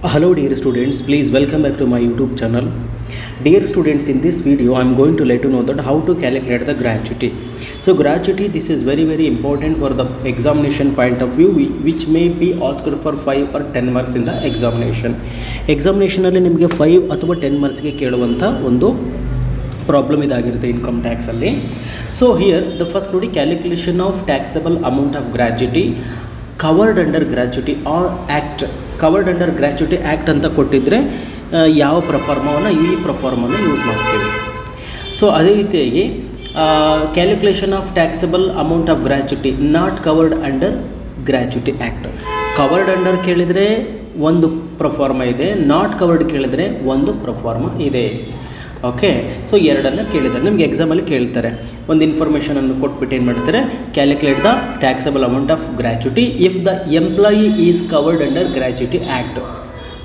Hello dear students, please welcome back to my YouTube channel. Dear students, in this video I am going to let you know that how to calculate the gratuity. So gratuity, this is very important for the examination point of view, which may be asked for 5 or 10 marks in the examination. Examination ನಿಮಗೆ 5 ಅಥವಾ 10 ಮಾರ್ಕ್ಸ್ಗೆ ಕೇಳುವಂಥ ಒಂದು problem ಇದಾಗಿರುತ್ತೆ income ಟ್ಯಾಕ್ಸಲ್ಲಿ. So here the first ನೋಡಿ, calculation of taxable amount of gratuity covered under gratuity or act. Covered under gratuity act ಅಂತ ಕೊಟ್ಟಿದ್ದರೆ ಯಾವ ಪ್ರಫಾರ್ಮವನ್ನು ಈ ಪ್ರಫಾರ್ಮನ್ನು ಯೂಸ್ ಮಾಡ್ತೀವಿ. ಸೊ ಅದೇ ರೀತಿಯಾಗಿ calculation of taxable amount of gratuity not covered under gratuity act. Covered under ಕೇಳಿದರೆ ಒಂದು ಪ್ರಫಾರ್ಮ ಇದೆ, ನಾಟ್ ಕವರ್ಡ್ ಕೇಳಿದರೆ ಒಂದು ಪ್ರಫಾರ್ಮ ಇದೆ. ಓಕೆ, ಸೊ ಎರಡನ್ನು ಕೇಳಿದ್ದಾರೆ. ನಿಮಗೆ ಎಕ್ಸಾಮಲ್ಲಿ ಕೇಳ್ತಾರೆ, ಒಂದು ಇನ್ಫಾರ್ಮೇಷನನ್ನು ಕೊಟ್ಬಿಟ್ಟು ಏನು ಮಾಡ್ತಾರೆ, calculate the taxable amount of gratuity if the employee is covered under gratuity act,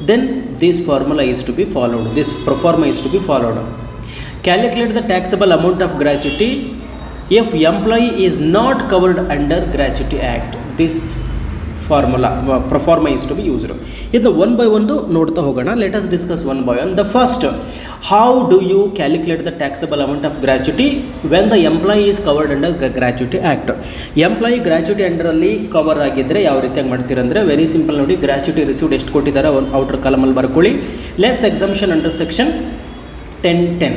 then this formula is to be followed, this proforma is to be followed. Calculate the taxable amount of gratuity if employee is not covered under gratuity act, this formula proforma is to be used. ಇದು one by ಒಂದು ನೋಡ್ತಾ ಹೋಗೋಣ. Let us discuss one by one. The first, how do you calculate the taxable amount of gratuity when the employee is covered under gratuity act? Employee gratuity ಅಂಡರಲ್ಲಿ cover ಆಗಿದ್ದರೆ ಯಾವ ರೀತಿಯಾಗಿ ಮಾಡ್ತೀರಂದರೆ, very simple ನೋಡಿ, gratuity received ಎಷ್ಟು ಕೊಟ್ಟಿದ್ದಾರೆ outer ಕಾಲಮಲ್ಲಿ ಬರ್ಕೊಳ್ಳಿ. Less exemption under section 1010.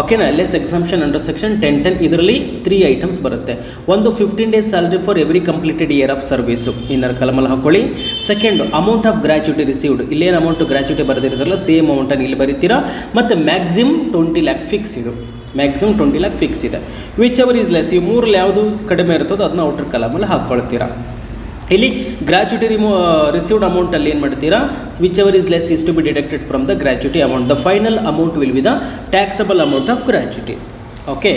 ಓಕೆನಾ, ಲೆಸ್ ಎಕ್ಸಂಪ್ಷನ್ ಅಂಡರ್ ಸೆಕ್ಷನ್ 1010. ಇದರಲ್ಲಿ 3 ಐಟಮ್ಸ್ ಬರುತ್ತೆ. ಒಂದು 15 days salary for every completed year of service inner ಕಾಲಮಲ್ಲಿ ಹಾಕೊಳ್ಳಿ. Second, amount of gratuity received, ಇಲ್ಲೇನು ಅಮೌಂಟ್ ಗ್ರ್ಯಾಚ್ಯುಟಿ ಬರೆದಿರೋದ್ರಲ್ಲ ಸೇಮ್ ಅಮೌಂಟನ್ನು ಇಲ್ಲಿ ಬರೀತೀರಾ. ಮತ್ತು ಮ್ಯಾಕ್ಸಿಮಮ್ 20 lakh ಫಿಕ್ಸ್, ಇದು ಮ್ಯಾಕ್ಸಿಮಮ್ 20 lakh ಫಿಕ್ಸ್ ಇದೆ. ವಿಚ್ ಎವರ್ ಈಸ್ ಲೆಸ್, ಈ ಮೂರಲ್ಲಿ ಯಾವುದು ಕಡಿಮೆ ಇರ್ತದೋ ಅದನ್ನ ಔಟರ್ ಕಾಲಮಲ್ಲಿ ಹಾಕ್ಕೊಳ್ತೀರಾ. ಇಲ್ಲಿ ಗ್ರ್ಯಾಚ್ಯುಟಿ ರಿಸೀವ್ಡ್ ಅಮೌಂಟಲ್ಲಿ ಏನು ಮಾಡ್ತೀರಾ, whichever is less is to be deducted from the gratuity amount. The final amount will be the taxable amount of gratuity. Okay,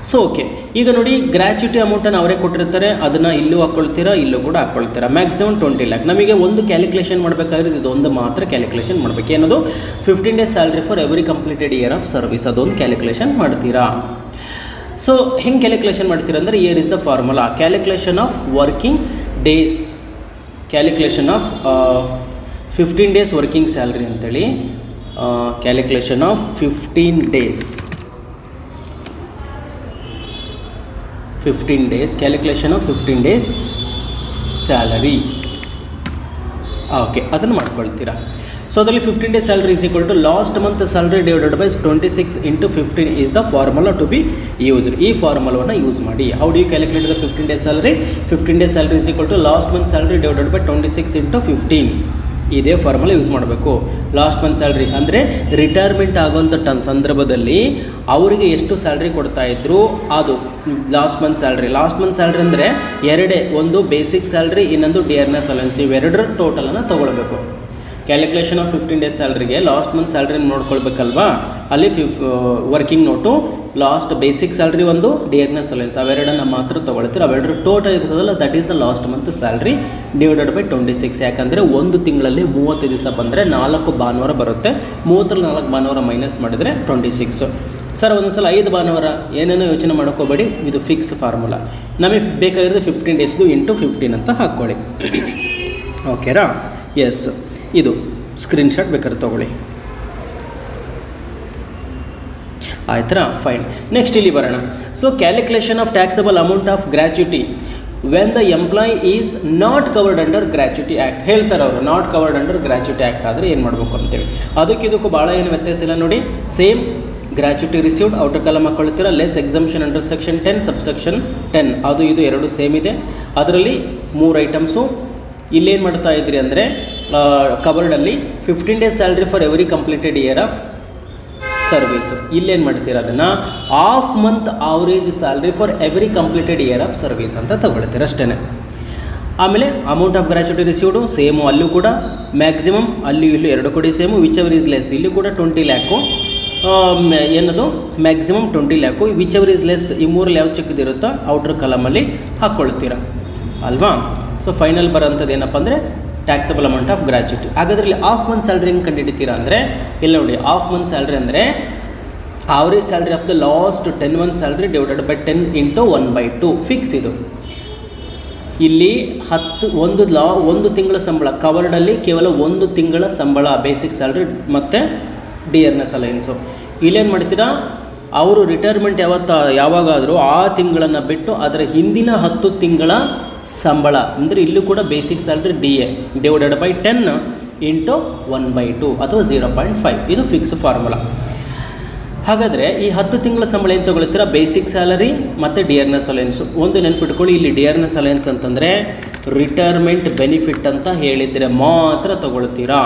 so okay, ಈಗ ನೋಡಿ ಗ್ರ್ಯಾಚ್ಯುಟಿ ಅಮೌಂಟನ್ನು ಅವರೇ ಕೊಟ್ಟಿರ್ತಾರೆ, ಅದನ್ನು ಇಲ್ಲೂ ಹಾಕ್ಕೊಳ್ತೀರಾ, ಇಲ್ಲೂ ಕೂಡ ಹಾಕ್ಕೊಳ್ತೀರಾ. Maximum 20 lakh. ನಮಗೆ ಒಂದು ಕ್ಯಾಲ್ಕುಲೇಷನ್ ಮಾಡಬೇಕಾದ್ರೆ ಇದೊಂದು ಮಾತ್ರ ಕ್ಯಾಲ್ಕುಲೇಷನ್ ಮಾಡಬೇಕು. ಏನದು, 15 days salary for every completed year of service, ಅದೊಂದು ಕ್ಯಾಲ್ಕುಲೇಷನ್ ಮಾಡ್ತೀರಾ. ಸೊ ಹೆಂಗೆ ಕ್ಯಾಲ್ಕುಲೇಷನ್ ಮಾಡ್ತೀರಾ ಅಂದರೆ, here is the formula. Calculation of working days, calculation of 15 days working salary ಅಂತೇಳಿ, calculation of 15 days, calculation of 15 days salary. Okay, ಅದನ್ನು ಮಾಡ್ಕೊಳ್ತೀರಾ. So ಅದರಲ್ಲಿ 15 days salary is equal to last month salary divided by 26 into 15 is the formula to be used. ಈ ಫಾರ್ಮುಲಾವನ್ನು use ಮಾಡಿ. How do you calculate the 15 days salary? 15 days salary is equal to last month salary divided by 26 into 15. ಇದೇ formula use ಮಾಡಬೇಕು. Last month salary ಅಂದರೆ retirement ಆಗುವಂಥ ಸಂದರ್ಭದಲ್ಲಿ ಅವರಿಗೆ ಎಷ್ಟು salary ಕೊಡ್ತಾಯಿದ್ರು ಅದು last month salary. Last month salary ಅಂದರೆ ಎರಡೇ, ಒಂದು ಬೇಸಿಕ್ ಸ್ಯಾಲ್ರಿ, ಇನ್ನೊಂದು ಡಿಯರ್ನೆಸ್ ಅಲವೆನ್ಸ್. ಇವೆರಡರ ಟೋಟಲನ್ನು ತೊಗೊಳ್ಬೇಕು. ಕ್ಯಾಲ್ಕುಲೇಷನ್ ಆಫ್ 15 days ಸ್ಯಾಲ್ರಿಗೆ ಲಾಸ್ಟ್ ಮಂತ್ ಸ್ಯಾಲ್ರಿ ನೋಡ್ಕೊಳ್ಬೇಕಲ್ವಾ, ಅಲ್ಲಿ working note, last basic salary ಒಂದು, ಡಿಯರ್ನೆಸ್ ಅಲವೆನ್ಸ್, ಅವೆರಡನ್ನು ಮಾತ್ರ ತೊಗೊಳ್ತೀರ. ಅವೆರಡರ ಟೋಟಲ್ ಇರ್ತದಲ್ಲ, that is the last month salary divided by 26. ಯಾಕಂದರೆ ಒಂದು ತಿಂಗಳಲ್ಲಿ 30 ದಿವಸ ಬಂದರೆ 4 ಭಾನುವಾರ ಬರುತ್ತೆ. 30ರಲ್ಲಿ 4 ಭಾನುವಾರ ಮೈನಸ್ ಮಾಡಿದರೆ 26. ಸರ್ ಒಂದೊಂದು ಸಲ 5 ಭಾನುವಾರ, ಏನೇನೋ ಯೋಚನೆ ಮಾಡ್ಕೋಬೇಡಿ, ಇದು ಫಿಕ್ಸ್ ಫಾರ್ಮುಲಾ. ನಮಗೆ ಬೇಕಾಗಿರೋದು 15 days ಇಂಟು 15 ಅಂತ ಹಾಕ್ಕೊಳ್ಳಿ. ಓಕೆರಾ? ಎಸ್, ಇದು ಸ್ಕ್ರೀನ್ಶಾಟ್ ಬೇಕಾದ್ರೆ ತೊಗೊಳ್ಳಿ. ಆಯ್ತಾ? ಫೈನ್. ನೆಕ್ಸ್ಟ್ ಇಲ್ಲಿ ಬರೋಣ. So calculation of taxable amount of gratuity when the employee is not covered under gratuity act. ಹೇಳ್ತಾರೆ ಅವರು, not covered under gratuity act ಆದರೆ ಏನು ಮಾಡಬೇಕು ಅಂತೇಳಿ. ಅದಕ್ಕಿದಕ್ಕೂ ಭಾಳ ಏನು ವ್ಯತ್ಯಾಸ ಇಲ್ಲ ನೋಡಿ. Same gratuity received outer column ಹಾಕ್ಕೊಳ್ತೀರಾ. Less exemption under section 10 subsection 10, ಅದು ಇದು ಎರಡು ಸೇಮ್ ಇದೆ. ಅದರಲ್ಲಿ 3 ಐಟಮ್ಸು. ಇಲ್ಲೇನು ಮಾಡ್ತಾ ಇದ್ರಿ ಅಂದರೆ, ಕವರ್ಡಲ್ಲಿ 15 days salary for every completed year of service. ಇಲ್ಲೇನು ಮಾಡ್ತೀರಾ, ಅದನ್ನು half month average salary for every completed year of service ಅಂತ ತಗೊಳ್ತೀರ ಅಷ್ಟೇ. ಆಮೇಲೆ amount of gratuity received same, ಅಲ್ಲೂ ಕೂಡ ಮ್ಯಾಕ್ಸಿಮಮ್, ಅಲ್ಲಿ ಇಲ್ಲೂ ಎರಡು ಕೊಡಿ same. Which ever is less, ಇಲ್ಲಿ ಕೂಡ 20 lakh, ಏನದು maximum 20 lakh. Which ever is less, ಈ ಮೂರಲ್ಲಿ ಯಾವ ಚಿಕ್ಕದಿರುತ್ತೋ ಔಟರ್ ಕಾಲಮಲ್ಲಿ ಹಾಕ್ಕೊಳ್ತೀರ ಅಲ್ವಾ. ಸೊ ಫೈನಲ್ ಬರೋಂಥದ್ದು ಏನಪ್ಪ ಅಂದರೆ ಟ್ಯಾಕ್ಸಬಲ್ ಅಮೌಂಟ್ ಆಫ್ ಗ್ರ್ಯಾಚ್ಯುಟಿ. ಹಾಗಾದ್ರೆ ಇಲ್ಲಿ ಹಾಫ್ ಮಂತ್ ಸ್ಯಾಲ್ರಿ ಹೆಂಗೆ ಕಂಡುಹಿಡಿತೀರಾ ಅಂದರೆ, ಇಲ್ಲಿ ನೋಡಿ, ಹಾಫ್ ಮಂತ್ ಸ್ಯಾಲ್ರಿ ಅಂದರೆ average salary of the last 10 months salary divided by 10 into 1/2 fix. ಇದು ಇಲ್ಲಿ ಒಂದು ತಿಂಗಳ ಸಂಬಳ ಕವರ್ಡಲ್ಲಿ ಕೇವಲ 1 ತಿಂಗಳ ಸಂಬಳ ಬೇಸಿಕ್ ಸ್ಯಾಲ್ರಿ ಮತ್ತು ಡಿಯರ್ನೆಸ್ ಅಲೈನ್ಸು. ಇಲ್ಲೇನು ಮಾಡ್ತೀರಾ, ಅವರು ರಿಟೈರ್ಮೆಂಟ್ ಯಾವಾಗಾದರೂ ಆ ತಿಂಗಳನ್ನು ಬಿಟ್ಟು ಅದರ ಹಿಂದಿನ 10 ತಿಂಗಳ ಸಂಬಳ ಅಂದರೆ ಇಲ್ಲೂ ಕೂಡ basic salary DA divided by 10 into 1/2 ಅಥವಾ 0.5 ಇದು ಫಿಕ್ಸ್ ಫಾರ್ಮುಲಾ. ಹಾಗಾದರೆ ಈ 10 ತಿಂಗಳ ಸಂಬಳ ಏನು ತೊಗೊಳ್ತೀರಾ, ಬೇಸಿಕ್ ಸ್ಯಾಲರಿ ಮತ್ತು ಡಿಯರ್ನೆಸ್ ಅಲೈನ್ಸು. ಒಂದು ನೆನ್ಪಿಟ್ಕೊಳ್ಳಿ, ಇಲ್ಲಿ ಡಿಯರ್ನೆಸ್ ಅಲೈನ್ಸ್ ಅಂತಂದರೆ ರಿಟೈರ್ಮೆಂಟ್ ಬೆನಿಫಿಟ್ ಅಂತ ಹೇಳಿದರೆ ಮಾತ್ರ ತೊಗೊಳ್ತೀರಾ.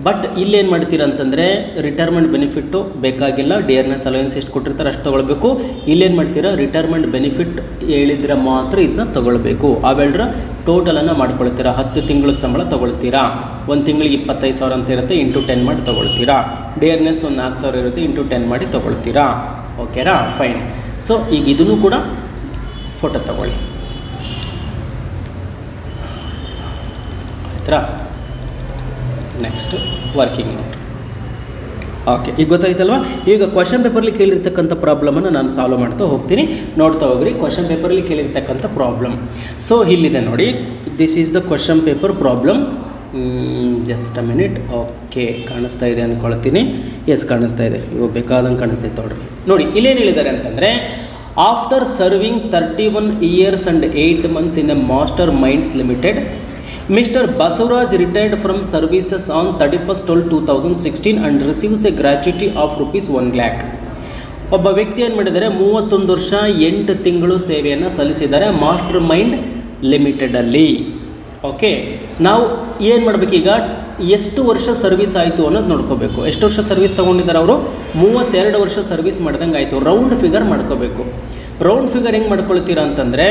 ಬಟ್ ಇಲ್ಲೇನು ಮಾಡ್ತೀರಾ ಅಂತಂದರೆ ರಿಟೈರ್ಮೆಂಟ್ ಬೆನಿಫಿಟ್ಟು ಬೇಕಾಗಿಲ್ಲ, ಡಿಯರ್ನೆಸ್ ಅಲೈನ್ಸ್ ಎಷ್ಟು ಕೊಟ್ಟಿರ್ತಾರೆ ಅಷ್ಟು ತೊಗೊಳ್ಬೇಕು. ಇಲ್ಲೇನು ಮಾಡ್ತೀರಾ, ರಿಟೈರ್ಮೆಂಟ್ ಬೆನಿಫಿಟ್ ಹೇಳಿದರೆ ಮಾತ್ರ ಇದನ್ನ ತೊಗೊಳ್ಬೇಕು. ಅವೆಲ್ಲರ ಟೋಟಲನ್ನು ಮಾಡ್ಕೊಳ್ತೀರಾ. 10 ತಿಂಗಳ ಸಂಬಳ ತೊಗೊಳ್ತೀರಾ, ಒಂದು ತಿಂಗಳಿಗೆ 25,000 ಅಂತ ಇರುತ್ತೆ, ಇಂಟು 10 ಮಾಡಿ ತೊಗೊಳ್ತೀರಾ. ಡಿಯರ್ನೆಸ್ ಒಂದು 4,000 ಇರುತ್ತೆ, ಇಂಟು 10 ಮಾಡಿ ತೊಗೊಳ್ತೀರಾ. ಓಕೆನಾ, ಫೈನ್. ಸೊ ಈಗ ಇದನ್ನು ಕೂಡ ಫೋಟೋ ತಗೊಳ್ಳಿ ಆಯ್ತಾ. Next working note. ಓಕೆ, ಈಗ ಗೊತ್ತಾಯ್ತಲ್ವ. ಈಗ ಕ್ವಶನ್ ಪೇಪರ್ಲಿ ಕೇಳಿರ್ತಕ್ಕಂಥ ಪ್ರಾಬ್ಲಮನ್ನು ನಾನು ಸಾಲ್ವ್ ಮಾಡ್ತಾ ಹೋಗ್ತೀನಿ, ನೋಡ್ತಾ ಹೋಗ್ರಿ. ಕ್ವಶನ್ ಪೇಪರಲ್ಲಿ ಕೇಳಿರ್ತಕ್ಕಂಥ ಪ್ರಾಬ್ಲಮ್. ಸೊ ಇಲ್ಲಿದೆ ನೋಡಿ, this is the question paper problem. Just a minute. Okay, ಕಾಣಿಸ್ತಾ ಇದೆ ಅಂದ್ಕೊಳ್ತೀನಿ. ಎಸ್, ಕಾಣಿಸ್ತಾ ಇದೆ. ಇವಾಗ ಬೇಕಾದಂಗೆ ಕಾಣಿಸ್ತಾ ಇತ್ತು ನೋಡಿ. ಇಲ್ಲೇನು ಹೇಳಿದ್ದಾರೆ ಅಂತಂದರೆ, after serving 31 years and 8 months in a master minds limited, Mr. Basuraj retired from services on 31/12/2016 and receives a gratuity of rupees 1 lakh. ಒಬ್ಬ ವ್ಯಕ್ತಿ ಏನು ಮಾಡಿದ್ದಾರೆ, 31 ವರ್ಷ 8 ತಿಂಗಳು ಸೇವೆಯನ್ನು ಸಲ್ಲಿಸಿದ್ದಾರೆ ಮಾಸ್ಟರ್ ಮೈಂಡ್ ಲಿಮಿಟೆಡಲ್ಲಿ. ಓಕೆ, ನಾವು ಏನು ಮಾಡಬೇಕೀಗ, ಎಷ್ಟು ವರ್ಷ ಸರ್ವಿಸ್ ಆಯಿತು ಅನ್ನೋದು ನೋಡ್ಕೋಬೇಕು. ಎಷ್ಟು ವರ್ಷ ಸರ್ವಿಸ್ ತೊಗೊಂಡಿದ್ದಾರೆ ಅವರು, 32 ವರ್ಷ ಸರ್ವಿಸ್ ಮಾಡ್ದಂಗೆ ಆಯಿತು. ರೌಂಡ್ ಫಿಗರ್ ಮಾಡ್ಕೋಬೇಕು. ರೌಂಡ್ ಫಿಗರ್ ಹೆಂಗೆ ಮಾಡ್ಕೊಳ್ತೀರಾ ಅಂತಂದರೆ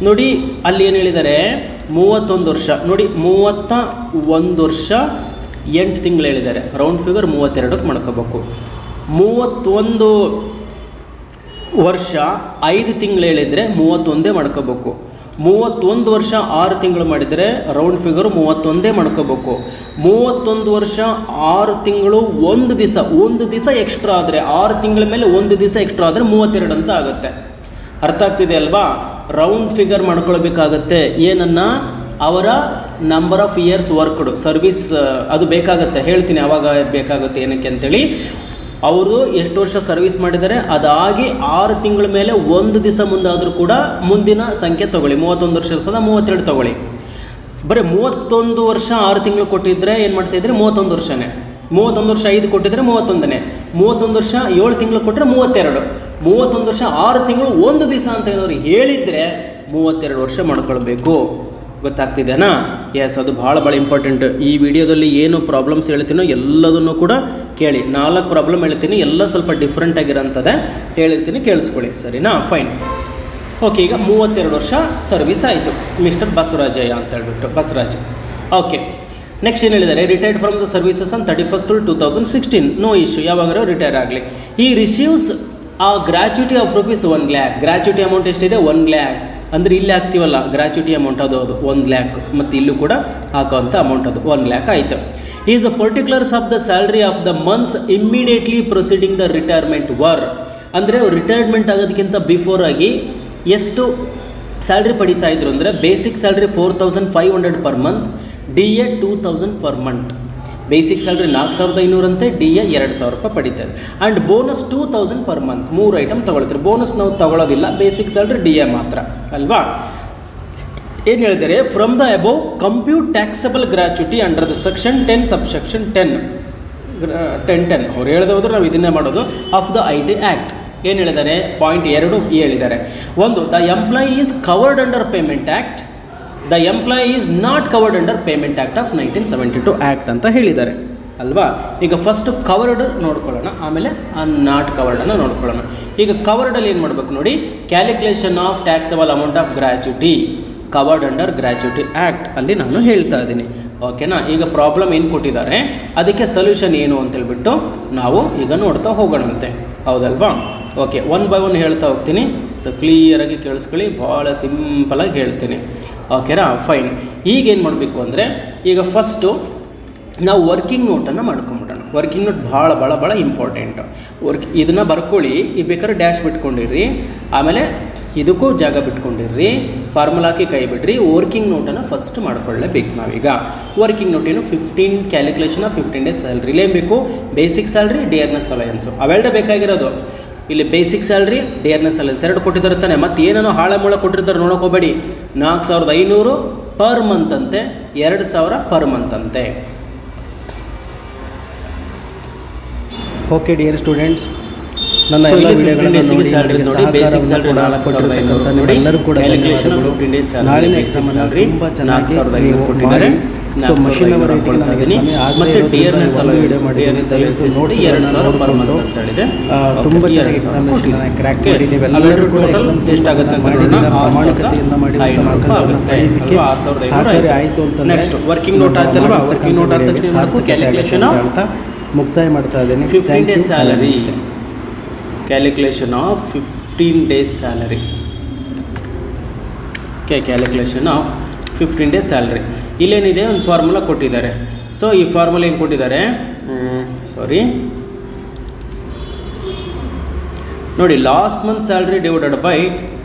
ನೋಡಿ, ಅಲ್ಲಿ ಏನು ಹೇಳಿದ್ದಾರೆ, 31 ವರ್ಷ ನೋಡಿ, 31 ವರ್ಷ 8 ತಿಂಗಳು ಹೇಳಿದ್ದಾರೆ. ರೌಂಡ್ ಫಿಗರ್ 32ಕ್ಕೆ ಮಾಡ್ಕೋಬೇಕು. 31 ವರ್ಷ 5 ತಿಂಗಳು ಹೇಳಿದರೆ 31 ಮಾಡ್ಕೋಬೇಕು. 31 ವರ್ಷ 6 ತಿಂಗಳು ಮಾಡಿದರೆ ರೌಂಡ್ ಫಿಗರು 31 ಮಾಡ್ಕೋಬೇಕು. 31 ವರ್ಷ 6 ತಿಂಗಳು 1 ದಿವಸ ಎಕ್ಸ್ಟ್ರಾ ಆದರೆ, 6 ತಿಂಗಳ ಮೇಲೆ 1 ದಿವಸ ಎಕ್ಸ್ಟ್ರಾ ಆದರೆ 32 ಅಂತ ಆಗುತ್ತೆ. ಅರ್ಥ ಆಗ್ತಿದೆ ಅಲ್ವಾ. ರೌಂಡ್ ಫಿಗರ್ ಮಾಡ್ಕೊಳ್ಬೇಕಾಗತ್ತೆ. ಏನನ್ನ, ಅವರ number of years worked service ಅದು ಬೇಕಾಗುತ್ತೆ. ಹೇಳ್ತೀನಿ ಯಾವಾಗ ಬೇಕಾಗುತ್ತೆ ಏನಕ್ಕೆ ಅಂತೇಳಿ. ಅವರು ಎಷ್ಟು ವರ್ಷ ಸರ್ವಿಸ್ ಮಾಡಿದ್ದಾರೆ ಅದಾಗಿ 6 ತಿಂಗಳ ಮೇಲೆ 1 ದಿವಸ ಮುಂದಾದರೂ ಕೂಡ ಮುಂದಿನ ಸಂಖ್ಯೆ ತೊಗೊಳ್ಳಿ. 31 ವರ್ಷ ಇರ್ತದೆ, 32 ತೊಗೊಳ್ಳಿ. ಬರೀ 31 ವರ್ಷ 6 ತಿಂಗಳು ಕೊಟ್ಟಿದ್ದರೆ ಏನು ಮಾಡ್ತಾಯಿದ್ರೆ 31 ವರ್ಷನೇ. 31 ವರ್ಷ 5 ಕೊಟ್ಟಿದ್ರೆ 31ನೇ. 31 ವರ್ಷ 7 ತಿಂಗಳು ಕೊಟ್ಟರೆ 32. 31 ವರ್ಷ 6 ತಿಂಗಳು 1 ದಿವಸ ಅಂತ ಏನಾದ್ರು ಹೇಳಿದರೆ 32 ವರ್ಷ ಮಾಡ್ಕೊಳ್ಬೇಕು. ಗೊತ್ತಾಗ್ತಿದೆನಾ? ಎಸ್, ಅದು ಭಾಳ ಇಂಪಾರ್ಟೆಂಟ್. ಈ ವಿಡಿಯೋದಲ್ಲಿ ಏನು ಪ್ರಾಬ್ಲಮ್ಸ್ ಹೇಳ್ತೀನೋ ಎಲ್ಲದನ್ನು ಕೂಡ ಕೇಳಿ. 4 ಪ್ರಾಬ್ಲಮ್ ಹೇಳ್ತೀನಿ, ಎಲ್ಲ ಸ್ವಲ್ಪ ಡಿಫ್ರೆಂಟ್ ಆಗಿರೋಂಥದ್ದೇ ಹೇಳಿರ್ತೀನಿ, ಕೇಳಿಸ್ಕೊಳ್ಳಿ. ಸರಿನಾ? ಫೈನ್. ಓಕೆ, ಈಗ 32 ವರ್ಷ ಸರ್ವಿಸ್ ಆಯಿತು ಮಿಸ್ಟರ್ ಬಸವರಾಜಯ್ಯ ಅಂತ ಹೇಳ್ಬಿಟ್ಟು, ಬಸವರಾಜ್. ಓಕೆ, ನೆಕ್ಸ್ಟ್ ಏನು ಹೇಳಿದ್ದಾರೆ, retired from the services on 31/12/2016. No issue, ಯಾವಾಗಾದ್ರೂ ರಿಟೈರ್ ಆಗಲಿ. ಈ receives a gratuity of rupees 1 lakh. Gratuity amount ಎಷ್ಟಿದೆ? 1 lakh. ಅಂದರೆ ಇಲ್ಲಿ ಹಾಕ್ತೀವಲ್ಲ ಗ್ರ್ಯಾಚ್ಯುಟಿ ಅಮೌಂಟ್, ಅದು 1 lakh. ಮತ್ತು ಇಲ್ಲೂ ಕೂಡ ಹಾಕೋವಂಥ ಅಮೌಂಟ್ ಅದು 1 lakh ಆಯಿತು. Is a particulars of the salary of the months immediately proceeding the retirement were. ಅಂದರೆ ರಿಟೈರ್ಮೆಂಟ್ ಆಗೋದಕ್ಕಿಂತ ಬಿಫೋರ್ ಆಗಿ ಎಷ್ಟು ಸ್ಯಾಲ್ರಿ ಪಡಿತಾ ಇದ್ರು ಅಂದರೆ, basic salary 4,500 per month, DA 2,000 per month. Basic salary 4,500 ಅಂತೆ, DA 2,000 ರೂಪಾಯಿ ಪಡಿತಾರೆ. And bonus 2,000 per month. 3 item ತೊಗೊಳ್ತಾರೆ. ಬೋನಸ್ ನಾವು ತೊಗೊಳ್ಳೋದಿಲ್ಲ, ಬೇಸಿಕ್ ಸ್ಯಾಲ್ರಿ DA ಮಾತ್ರ ಅಲ್ವಾ. ಏನು ಹೇಳಿದರೆ, from the above compute taxable gratuity under the section 10 subsection 10 ಅವ್ರು ಹೇಳ್ದೆ ಹೋದ್ರೆ ನಾವು ಇದನ್ನೇ ಮಾಡೋದು ಆಫ್ ದ IT ಆ್ಯಕ್ಟ್. ಏನು ಹೇಳಿದ್ದಾರೆ, ಪಾಯಿಂಟ್ 2 ಹೇಳಿದ್ದಾರೆ. 1, the employee is covered under payment act, the employee is not covered under payment act of 1972 act ಅಂತ ಹೇಳಿದ್ದಾರೆ ಅಲ್ವಾ. ಈಗ ಫಸ್ಟ್ ಕವರ್ಡ್ ನೋಡ್ಕೊಳ್ಳೋಣ, ಆಮೇಲೆ ನಾಟ್ ಕವರ್ಡನ್ನು ನೋಡ್ಕೊಳ್ಳೋಣ. ಈಗ ಕವರ್ಡಲ್ಲಿ ಏನು ಮಾಡಬೇಕು ನೋಡಿ, calculation of taxable amount of gratuity covered under gratuity act ಅಲ್ಲಿ ನಾನು ಹೇಳ್ತಾ ಇದ್ದೀನಿ. ಓಕೆನಾ? ಈಗ ಪ್ರಾಬ್ಲಮ್ ಏನು ಕೊಟ್ಟಿದ್ದಾರೆ, ಅದಕ್ಕೆ ಸೊಲ್ಯೂಷನ್ ಏನು ಅಂತೇಳ್ಬಿಟ್ಟು ನಾವು ಈಗ ನೋಡ್ತಾ ಹೋಗೋಣಂತೆ, ಹೌದಲ್ವಾ. ಓಕೆ, 1 by 1 ಹೇಳ್ತಾ ಹೋಗ್ತೀನಿ. ಸೊ ಕ್ಲಿಯರಾಗಿ ಕೇಳಿಸ್ಕೊಳ್ಳಿ, ಭಾಳ ಸಿಂಪಲಾಗಿ ಹೇಳ್ತೀನಿ. ಓಕೆನಾ? ಫೈನ್. ಈಗೇನು ಮಾಡಬೇಕು ಅಂದರೆ, ಈಗ ಫಸ್ಟು ನಾವು ವರ್ಕಿಂಗ್ ನೋಟನ್ನು ಮಾಡ್ಕೊಂಬಿಡೋಣ. ವರ್ಕಿಂಗ್ ನೋಟ್ ಭಾಳ ಇಂಪಾರ್ಟೆಂಟು. ಇದನ್ನು ಬರ್ಕೊಳ್ಳಿ. ಈ ಬೇಕಾದ್ರೆ ಡ್ಯಾಶ್ ಬಿಟ್ಕೊಂಡಿರಿ. ಆಮೇಲೆ ಇದಕ್ಕೂ ಜಾಗ ಬಿಟ್ಕೊಂಡಿರ್ರಿ, ಫಾರ್ಮುಲಾಕ್ಕೆ ಕೈ ಬಿಡ್ರಿ. ವರ್ಕಿಂಗ್ ನೋಟನ್ನು ಫಸ್ಟ್ ಮಾಡ್ಕೊಳ್ಳೇಬೇಕು ನಾವೀಗ. ವರ್ಕಿಂಗ್ ನೋಟ್ ಏನು 15 ಕ್ಯಾಲ್ಕುಲೇಷನ್ ಆಫ್ 15 ಡೇಸ್ ಸ್ಯಾಲ್ರಿ ಬೇಕು. ಬೇಸಿಕ್ ಸ್ಯಾಲ್ರಿ, ಡಿಯರ್ನೆಸ್ ಅಲಯನ್ಸು ಅವೆರಡೇ ಬೇಕಾಗಿರೋದು. ಇಲ್ಲಿ ಬೇಸಿಕ್ ಸ್ಯಾಲ್ರಿ, ಡಿಯರ್ನೆಸ್ ಅಲಯನ್ಸ್ ಎರಡು ಕೊಟ್ಟಿದ್ದಾರೆ ತಾನೆ, ಮತ್ತು ಏನೇನೋ ಹಾಳ ಮೂಳ ಕೊಟ್ಟಿರ್ತಾರೆ ನೋಡೋಕೆ ಹೋಗಬೇಡಿ. 4500 ಪರ್ ಮಂತ್ ಅಂತೆ, 2000 ಪರ್ ಮಂತ್ ಅಂತೆ. ಓಕೆ ಡಿಯರ್ ಸ್ಟೂಡೆಂಟ್ಸ್, ನನ್ನ ಎಲ್ಲ ವಿಡಿಯೋಗಳನ್ನು ನೋಡಿ ಬೇಸಿಕ್ ಸ್ಯಾಲರಿ 4500 ನೋಡಿ, ಕ್ಯಾಲ್ಕುಲೇಷನ್ 15 ಡೇಸ್ ನಾಳಿನ ಎಕ್ಸಾಮ್ ಸ್ಯಾಲರಿ ತುಂಬ ಚೆನ್ನಾಗಿ 4500 ಕೊಟ್ಟಿದ್ದಾರೆ. ಸೊ ಮಷಿನ್ ಅವರ ಮತ್ತೆ ಡಿಯರ್ನೆಸ್ ಅಲಯನ್ಸ್ 2000 ಪರ್ ಮಂತ್ ಅಂತ ಹೇಳಿದೆ. ತುಂಬ ಚೆನ್ನಾಗಿ ಎಕ್ಸಾಮಿನೇಷನ್ ಕ್ರ್ಯಾಕ್ ಮಾಡಿ ನೀವೆಲ್ಲರೂ ಕೂಡ ಟೆಸ್ಟ್ ಆಗುತ್ತೆ ಅಂತ ನೋಡೋಣ. ಪ್ರಾಮಾಣಿಕತೆಯಿಂದ ಮಾಡಿ ಆಯಿತು ಅಂತ. ನೆಕ್ಸ್ಟ್ ವರ್ಕಿಂಗ್ ನೋಟ್ ಆಯ್ತಲ್ವಾ, ವರ್ಕಿಂಗ್ ನೋಟ್ ಆದ ತಕ್ಷಣ ಕ್ಯಾಲ್ಕುಲೇಷನ್ ಅಂತ ಮುಕ್ತಾಯ ಮಾಡ್ತಾ ಇದ್ದೀನಿ. 15 days salary, calculation of 15 days salary. Calculation of 15 days salary. ಇಲ್ಲೇನಿದೆ, ಒಂದು ಫಾರ್ಮುಲಾ ಕೊಟ್ಟಿದ್ದಾರೆ. ಸೊ ಈ ಫಾರ್ಮುಲಾ ಏನು ಕೊಟ್ಟಿದ್ದಾರೆ, ನೋಡಿ, last month salary divided by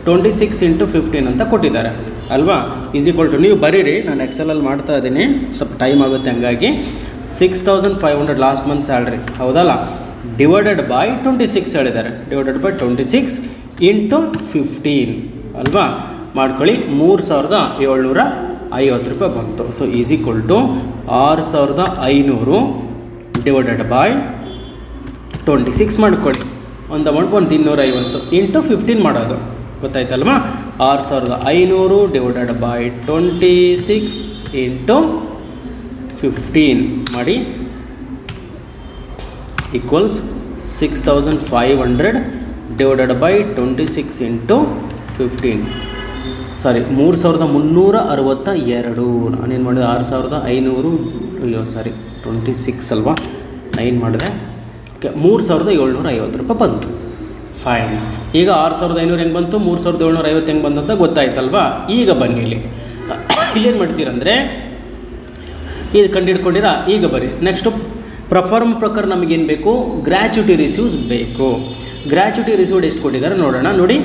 26 × 15 ಅಂತ ಕೊಟ್ಟಿದ್ದಾರೆ ಅಲ್ವಾ. ಈಸ್ ಈಕ್ವಲ್ ಟು, ನೀವು ಬರೀರಿ, ನಾನು ಎಕ್ಸೆಲಲ್ಲಿ ಮಾಡ್ತಾ ಇದ್ದೀನಿ, ಸ್ವಲ್ಪ ಟೈಮ್ ಆಗುತ್ತೆ, ಹಂಗಾಗಿ 6500 ಲಾಸ್ಟ್ ಮಂತ್ ಸ್ಯಾಲ್ರಿ ಹೌದಲ್ಲ, ಡಿವೈಡೆಡ್ ಬೈ 26 ಹೇಳಿದ್ದಾರೆ. ಡಿವೈಡೆಡ್ ಬೈ 26 × 15 ಅಲ್ವಾ, ಮಾಡ್ಕೊಳ್ಳಿ. 3750 ರೂಪಾಯಿ ಬಂತು. So is equal to 6500 divided by 26 ಮಾಡ್ಕೊಳ್ಳಿ. ಒಂದು ಅಮೌಂಟ್ ಬಂದು 250 × 15 ಮಾಡೋದು, ಗೊತ್ತಾಯ್ತಲ್ವಾ. 6500 ಡಿವೈಡೆಡ್ ಬೈ 26 × 15 ಮಾಡಿ ಈಕ್ವಲ್ಸ್ 6500 ಡಿವೈಡೆಡ್ ಬೈ 26 × 15. ಸಾರಿ, 3362. ನಾನೇನು ಮಾಡಿದೆ, 6500, ಅಯ್ಯೋ ಸಾರಿ 26 ಅಲ್ವಾ, 9 ಮಾಡಿದೆ. ಓಕೆ, 3750 ರೂಪಾಯಿ ಬಂತು. ಫೈನ್. ಈಗ 6500 ಹೆಂಗೆ ಬಂತು, 3750 ಹೆಂಗೆ ಬಂತು ಅಂತ ಗೊತ್ತಾಯ್ತಲ್ವಾ. ಈಗ ಬನ್ನಿ, ಇಲ್ಲೇನು ಮಾಡ್ತೀರಂದರೆ ಇದು ಕಂಡುಹಿಡ್ಕೊಂಡಿರಾ, ಈಗ ಬರ್ರಿ. ನೆಕ್ಸ್ಟು ಪ್ರಫಾರ್ಮ್ ಪ್ರಕಾರ ನಮಗೇನು ಬೇಕು, ಗ್ರ್ಯಾಚ್ಯುಟಿ ರಿಸೀವ್ಸ್ ಬೇಕು. ಗ್ರ್ಯಾಚ್ಯುಟಿ ರಿಸೀವ್ಡ್ ಎಷ್ಟು ಕೊಟ್ಟಿದ್ದಾರೆ ನೋಡೋಣ. ನೋಡಿ,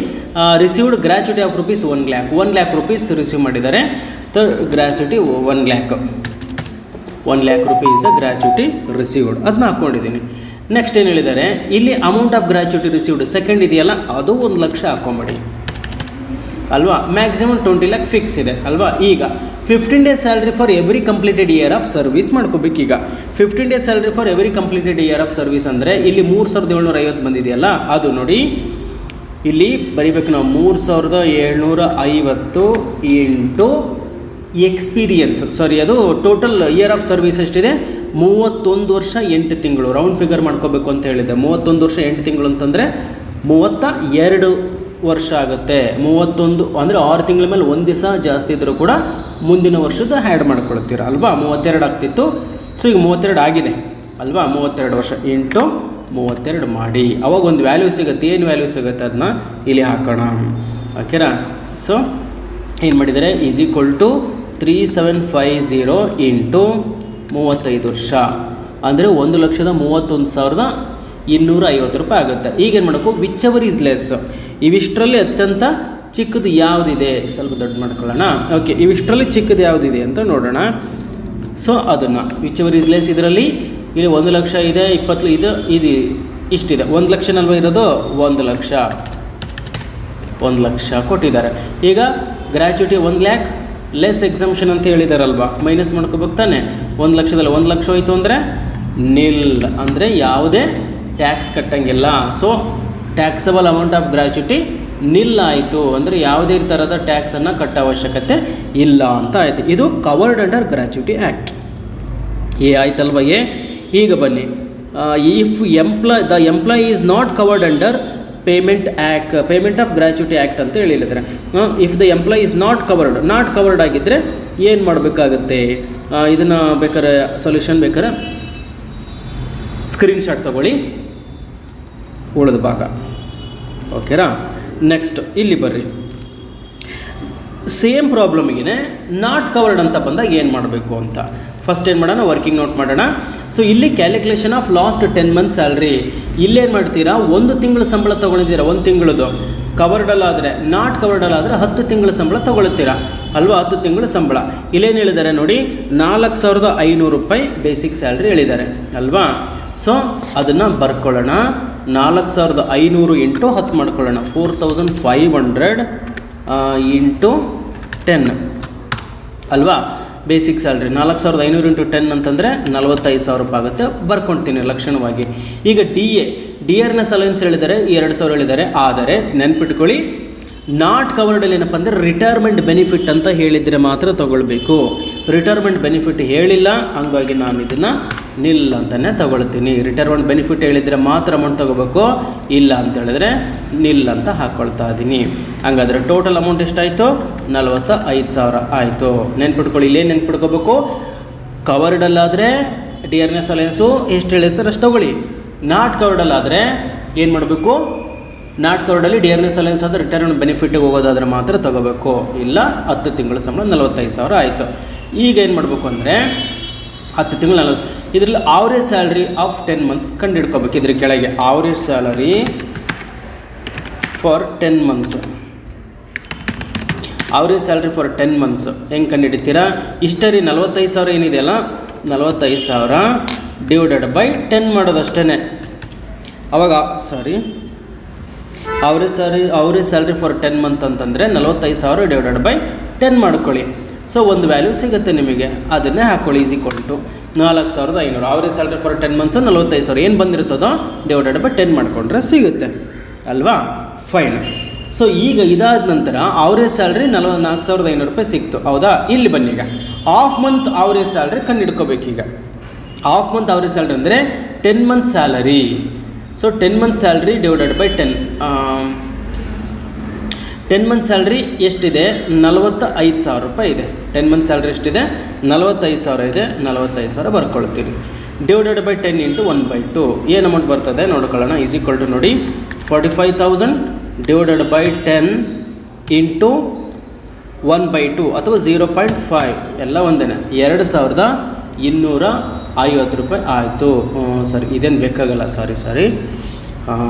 received gratuity of rupees 1 lakh rupees receive ಮಾಡಿದ್ದಾರೆ. Gratuity 1 lakh rupees the gratuity received, ಅದನ್ನ ಹಾಕ್ಕೊಂಡಿದ್ದೀನಿ. ನೆಕ್ಸ್ಟ್ ಏನು ಹೇಳಿದ್ದಾರೆ, ಇಲ್ಲಿ amount of gratuity received second ಇದೆಯಲ್ಲ, ಅದು 1 ಲಕ್ಷ ಹಾಕ್ಕೊಂಬಿಡಿ ಅಲ್ವಾ. ಮ್ಯಾಕ್ಸಿಮಮ್ 20 lakh ಫಿಕ್ಸ್ ಇದೆ ಅಲ್ವಾ. ಈಗ 15 days salary for every completed year of service ಮಾಡ್ಕೋಬೇಕೀಗ. 15 days salary for every completed year of service ಅಂದರೆ ಇಲ್ಲಿ 3750 ಬಂದಿದೆಯಲ್ಲ, ಅದು ನೋಡಿ ಇಲ್ಲಿ ಬರಿಬೇಕು ನಾವು. 3750 ಇಂಟು ಎಕ್ಸ್ಪೀರಿಯನ್ಸ್, ಸಾರಿ ಅದು ಟೋಟಲ್ ಇಯರ್ ಆಫ್ ಸರ್ವಿಸ್ ಎಷ್ಟಿದೆ, 31 ವರ್ಷ 8 ತಿಂಗಳು. ರೌಂಡ್ ಫಿಗರ್ ಮಾಡ್ಕೋಬೇಕು ಅಂತ ಹೇಳಿದ್ದೆ. 31 ವರ್ಷ 8 ತಿಂಗಳು ಅಂತಂದರೆ 32 ವರ್ಷ ಆಗುತ್ತೆ. 31 ಅಂದರೆ 6 ತಿಂಗಳ ಮೇಲೆ 1 ದಿವಸ ಜಾಸ್ತಿ ಇದ್ದರೂ ಕೂಡ ಮುಂದಿನ ವರ್ಷದ ಆ್ಯಡ್ ಮಾಡ್ಕೊಳ್ತೀರ ಅಲ್ವಾ. 32 ಆಗ್ತಿತ್ತು, ಸೊ ಈಗ 32 ಆಗಿದೆ ಅಲ್ವಾ. 32 ವರ್ಷ ಇಂಟು 32 ಮಾಡಿ, ಅವಾಗ ಒಂದು ವ್ಯಾಲ್ಯೂ ಸಿಗುತ್ತೆ. ಏನು ವ್ಯಾಲ್ಯೂ ಸಿಗುತ್ತೆ ಅದನ್ನ ಇಲ್ಲಿ ಹಾಕೋಣ, ಓಕೆನಾ. ಸೊ ಏನು ಮಾಡಿದ್ದಾರೆ, ಈಸ್ ಈಕ್ವಲ್ ಟು 3750 ಇಂಟು 35 ವರ್ಷ ಅಂದರೆ 1,31,250 ರೂಪಾಯಿ ಆಗುತ್ತೆ. ಈಗೇನು ಮಾಡಬೇಕು, ವಿಚ್ ಎವರ್ ಈಸ್ ಲೆಸ್, ಇವಿಷ್ಟರಲ್ಲಿ ಅತ್ಯಂತ ಚಿಕ್ಕದು ಯಾವುದಿದೆ, ಸ್ವಲ್ಪ ದೊಡ್ಡ ಮಾಡ್ಕೊಳ್ಳೋಣ. ಓಕೆ, ಇವಿಷ್ಟರಲ್ಲಿ ಚಿಕ್ಕದು ಯಾವುದಿದೆ ಅಂತ ನೋಡೋಣ. ಸೊ ಅದನ್ನು ವಿಚ್ ಎವರ್ ಈಸ್ ಲೆಸ್, ಇದರಲ್ಲಿ ಇಲ್ಲಿ 1 ಲಕ್ಷ ಇದೆ, 20 ಇದು ಇಷ್ಟಿದೆ. 1 ಲಕ್ಷನಲ್ವ ಇರೋದು, 1 ಲಕ್ಷ ಕೊಟ್ಟಿದ್ದಾರೆ. ಈಗ ಗ್ರ್ಯಾಚ್ಯುಟಿ 1 lakh ಲೆಸ್ ಎಕ್ಸಮ್ಷನ್ ಅಂತ ಹೇಳಿದಾರಲ್ವ, ಮೈನಸ್ ಮಾಡ್ಕೋಬೇಕು ತಾನೆ. 1 ಲಕ್ಷದಲ್ಲಿ 1 ಲಕ್ಷ ಹೋಯಿತು ಅಂದರೆ ನಿಲ್, ಅಂದರೆ ಯಾವುದೇ ಟ್ಯಾಕ್ಸ್ ಕಟ್ಟಂಗಿಲ್ಲ. So taxable amount of gratuity nil ಆಯಿತು, ಅಂದರೆ ಯಾವುದೇ ಥರದ ಟ್ಯಾಕ್ಸನ್ನು ಕಟ್ಟೋ ಅವಶ್ಯಕತೆ ಇಲ್ಲ ಅಂತ ಆಯಿತು. ಇದು ಕವರ್ಡ್ ಅಂಡರ್ ಗ್ರ್ಯಾಚ್ಯುಟಿ ಆ್ಯಕ್ಟ್. ಆಯ್ತಲ್ವ ಈಗ ಬನ್ನಿ, if the employee is not covered under payment of gratuity act ಅಂತ ಹೇಳಿದ್ರೆ, if the employee is not covered ಆಗಿದ್ದರೆ ಏನು ಮಾಡಬೇಕಾಗುತ್ತೆ, ಇದನ್ನು ಬೇಕಾದ್ರೆ ಸೊಲ್ಯೂಷನ್ ಬೇಕಾದ್ರೆ ಸ್ಕ್ರೀನ್ಶಾಟ್ ತೊಗೊಳ್ಳಿ ಉಳಿದ ಭಾಗ, ಓಕೆನಾ. ನೆಕ್ಸ್ಟ್ ಇಲ್ಲಿ ಬರ್ರಿ, ಸೇಮ್ ಪ್ರಾಬ್ಲಮಿಗೆ ನಾಟ್ ಕವರ್ಡ್ ಅಂತ ಬಂದಾಗ ಏನು ಮಾಡಬೇಕು ಅಂತ ಫಸ್ಟ್ ಏನು ಮಾಡೋಣ, ವರ್ಕಿಂಗ್ ನೋಟ್ ಮಾಡೋಣ. ಸೊ ಇಲ್ಲಿ calculation of last 10 months salary. ಇಲ್ಲೇನು ಮಾಡ್ತೀರಾ, 1 ತಿಂಗಳು ಸಂಬಳ ತೊಗೊಂಡಿದ್ದೀರಾ, 1 ತಿಂಗಳದು ಕವರ್ಡಲ್ಲಾದರೆ, ನಾಟ್ ಕವರ್ಡಲ್ಲಾದರೆ 10 ತಿಂಗಳ ಸಂಬಳ ತೊಗೊಳ್ತೀರಾ ಅಲ್ವಾ, 10 ತಿಂಗಳ ಸಂಬಳ. ಇಲ್ಲೇನು ಹೇಳಿದ್ದಾರೆ ನೋಡಿ, 4500 ರೂಪಾಯಿ ಬೇಸಿಕ್ ಸ್ಯಾಲ್ರಿ ಹೇಳಿದ್ದಾರೆ ಅಲ್ವಾ. ಸೊ ಅದನ್ನು ಬರ್ಕೊಳ್ಳೋಣ. 4500 ಇಂಟು 10 ಮಾಡ್ಕೊಳ್ಳೋಣ. 4500 ಇಂಟು 10 ಅಲ್ವಾ ಬೇಸಿಕ್ ಸ್ಯಾಲ್ರಿ. 4500 ಇಂಟು 10 ಅಂತಂದರೆ 45,000 ರೂಪಾಯಿ ಆಗುತ್ತೆ. ಬರ್ಕೊಳ್ತೀನಿ ಲಕ್ಷಣವಾಗಿ. ಈಗ ಡಿ ಆರ್ನೆಸ್ ಅಲೈನ್ಸ್ ಹೇಳಿದ್ದಾರೆ 2000 ಹೇಳಿದ್ದಾರೆ. ಆದರೆ ನೆನ್ಪಿಟ್ಕೊಳ್ಳಿ, ನಾಟ್ ಕವರ್ಡಲ್ಲಿ ಏನಪ್ಪ ಅಂದರೆ ರಿಟೈರ್ಮೆಂಟ್ ಬೆನಿಫಿಟ್ ಅಂತ ಹೇಳಿದರೆ ಮಾತ್ರ ತೊಗೊಳ್ಬೇಕು. ರಿಟೈರ್ಮೆಂಟ್ ಬೆನಿಫಿಟ್ ಹೇಳಿಲ್ಲ, ಹಂಗಾಗಿ ನಾನು ಇದನ್ನು ನಿಲ್ ಅಂತಲೇ ತೊಗೊಳ್ತೀನಿ. ರಿಟೈರ್ಮೆಂಟ್ ಬೆನಿಫಿಟ್ ಹೇಳಿದರೆ ಮಾತ್ರ ಅಮೌಂಟ್ ತೊಗೋಬೇಕು, ಇಲ್ಲ ಅಂತ ಹೇಳಿದ್ರೆ ನಿಲ್ ಅಂತ ಹಾಕ್ಕೊಳ್ತಾ ಇದ್ದೀನಿ. ಹಂಗಾದರೆ ಟೋಟಲ್ ಅಮೌಂಟ್ ಎಷ್ಟಾಯಿತು? 45,000 ಆಯಿತು. ನೆನ್ಪಿಟ್ಕೊಳ್ಳಿ, ಇಲ್ಲೇನು ನೆನ್ಪಿಟ್ಕೋಬೇಕು, ಕವರ್ಡಲ್ಲಾದರೆ ಡಿ ಆರ್ನೆಸ್ ಅಲೈನ್ಸು ಎಷ್ಟು ಹೇಳಿರ್ತಾರೆ ಅಷ್ಟು ತೊಗೊಳ್ಳಿ. ನಾಟ್ ಕವರ್ಡಲ್ಲಾದರೆ ಏನು ಮಾಡಬೇಕು, ನಾಟ್ ಕವರ್ಡಲ್ಲಿ ಡಿ ಆರ್ನೆಸ್ ಅಲೈನ್ಸ್ ಆದರೆ ರಿಟೈರ್ಮೆಂಟ್ ಬೆನಿಫಿಟ್ಗೆ ಹೋಗೋದಾದ್ರೆ ಮಾತ್ರ ತೊಗೋಬೇಕು, ಇಲ್ಲ 10 ತಿಂಗಳ ಸಂಬಳ 45,000 ಆಯಿತು. ಈಗ ಏನು ಮಾಡಬೇಕು ಅಂದರೆ 10 ತಿಂಗಳು 40, ಇದರಲ್ಲಿ ಆವರೇಜ್ ಸ್ಯಾಲ್ರಿ ಆಫ್ 10 ಮಂತ್ಸ್ ಕಂಡು ಹಿಡ್ಕೋಬೇಕು. ಇದ್ರ ಕೆಳಗೆ average salary for 10 months, average salary for 10 months ಹೆಂಗೆ ಕಂಡು ಹಿಡಿತೀರಾ? ಇಷ್ಟೇ ರೀ, 45,000 ಏನಿದೆಯಲ್ಲ, 45,000 ಡಿವೈಡೆಡ್ ಬೈ 10 ಮಾಡೋದಷ್ಟೇ. ಅವಾಗ ಆವರೇಜ್ ಸ್ಯಾಲ್ರಿ ಫಾರ್ 10 ಮಂತ್ ಅಂತಂದರೆ 45,000 ಡಿವೈಡೆಡ್ ಬೈ 10 ಮಾಡ್ಕೊಳ್ಳಿ. ಸೊ ಒಂದು ವ್ಯಾಲ್ಯೂ ಸಿಗುತ್ತೆ ನಿಮಗೆ, ಅದನ್ನೇ ಹಾಕ್ಕೊಳ್ಳಿ. Is equal to 45,500. Average salary for 10 months 45,000 ಏನು ಬಂದಿರ್ತದೋ ಡಿವೈಡೆಡ್ ಬೈ 10 ಮಾಡಿಕೊಂಡ್ರೆ ಸಿಗುತ್ತೆ ಅಲ್ವಾ. ಫೈನ್. ಸೊ ಈಗ ಇದಾದ ನಂತರ ಆವರೇಜ್ ಸ್ಯಾಲ್ರಿ 44,500 ರೂಪಾಯಿ ಸಿಕ್ತು, ಹೌದಾ. ಇಲ್ಲಿ ಬನ್ನಿ, ಈಗ ಆಫ್ ಮಂತ್ ಆವರೇಜ್ ಸ್ಯಾಲ್ರಿ ಕಂಡು ಹಿಡ್ಕೋಬೇಕೀಗ. ಆಫ್ ಮಂತ್ ಆವರೇಜ್ ಸ್ಯಾಲ್ರಿ ಅಂದರೆ 10 month salary. So 10 month salary divided by 10. 10 month salary ಎಷ್ಟಿದೆ? 45,000 ರೂಪಾಯಿ ಇದೆ. 10 ಮಂತ್ ಸ್ಯಾಲ್ರಿ ಎಷ್ಟಿದೆ? 45,000 ಇದೆ. 45,000 ಬರ್ಕೊಳ್ತೀವಿ. ಡಿವೈಡೆಡ್ ಬೈ 10 ಇಂಟು 1/2 ಏನು ಅಮೌಂಟ್ ಬರ್ತದೆ ನೋಡ್ಕೊಳ್ಳೋಣ. ಈಸ್ ಈಕ್ವಲ್ ಟು ನೋಡಿ, 45,000 ಡಿವೈಡೆಡ್ ಬೈ 10 ಇಂಟು 1/2 ಅಥವಾ 0.5 ಎಲ್ಲ ಒಂದೇ, 2,250 ರೂಪಾಯಿ ಆಯಿತು. ಸರಿ, ಇದೇನು ಬೇಕಾಗಲ್ಲ, ಸಾರಿ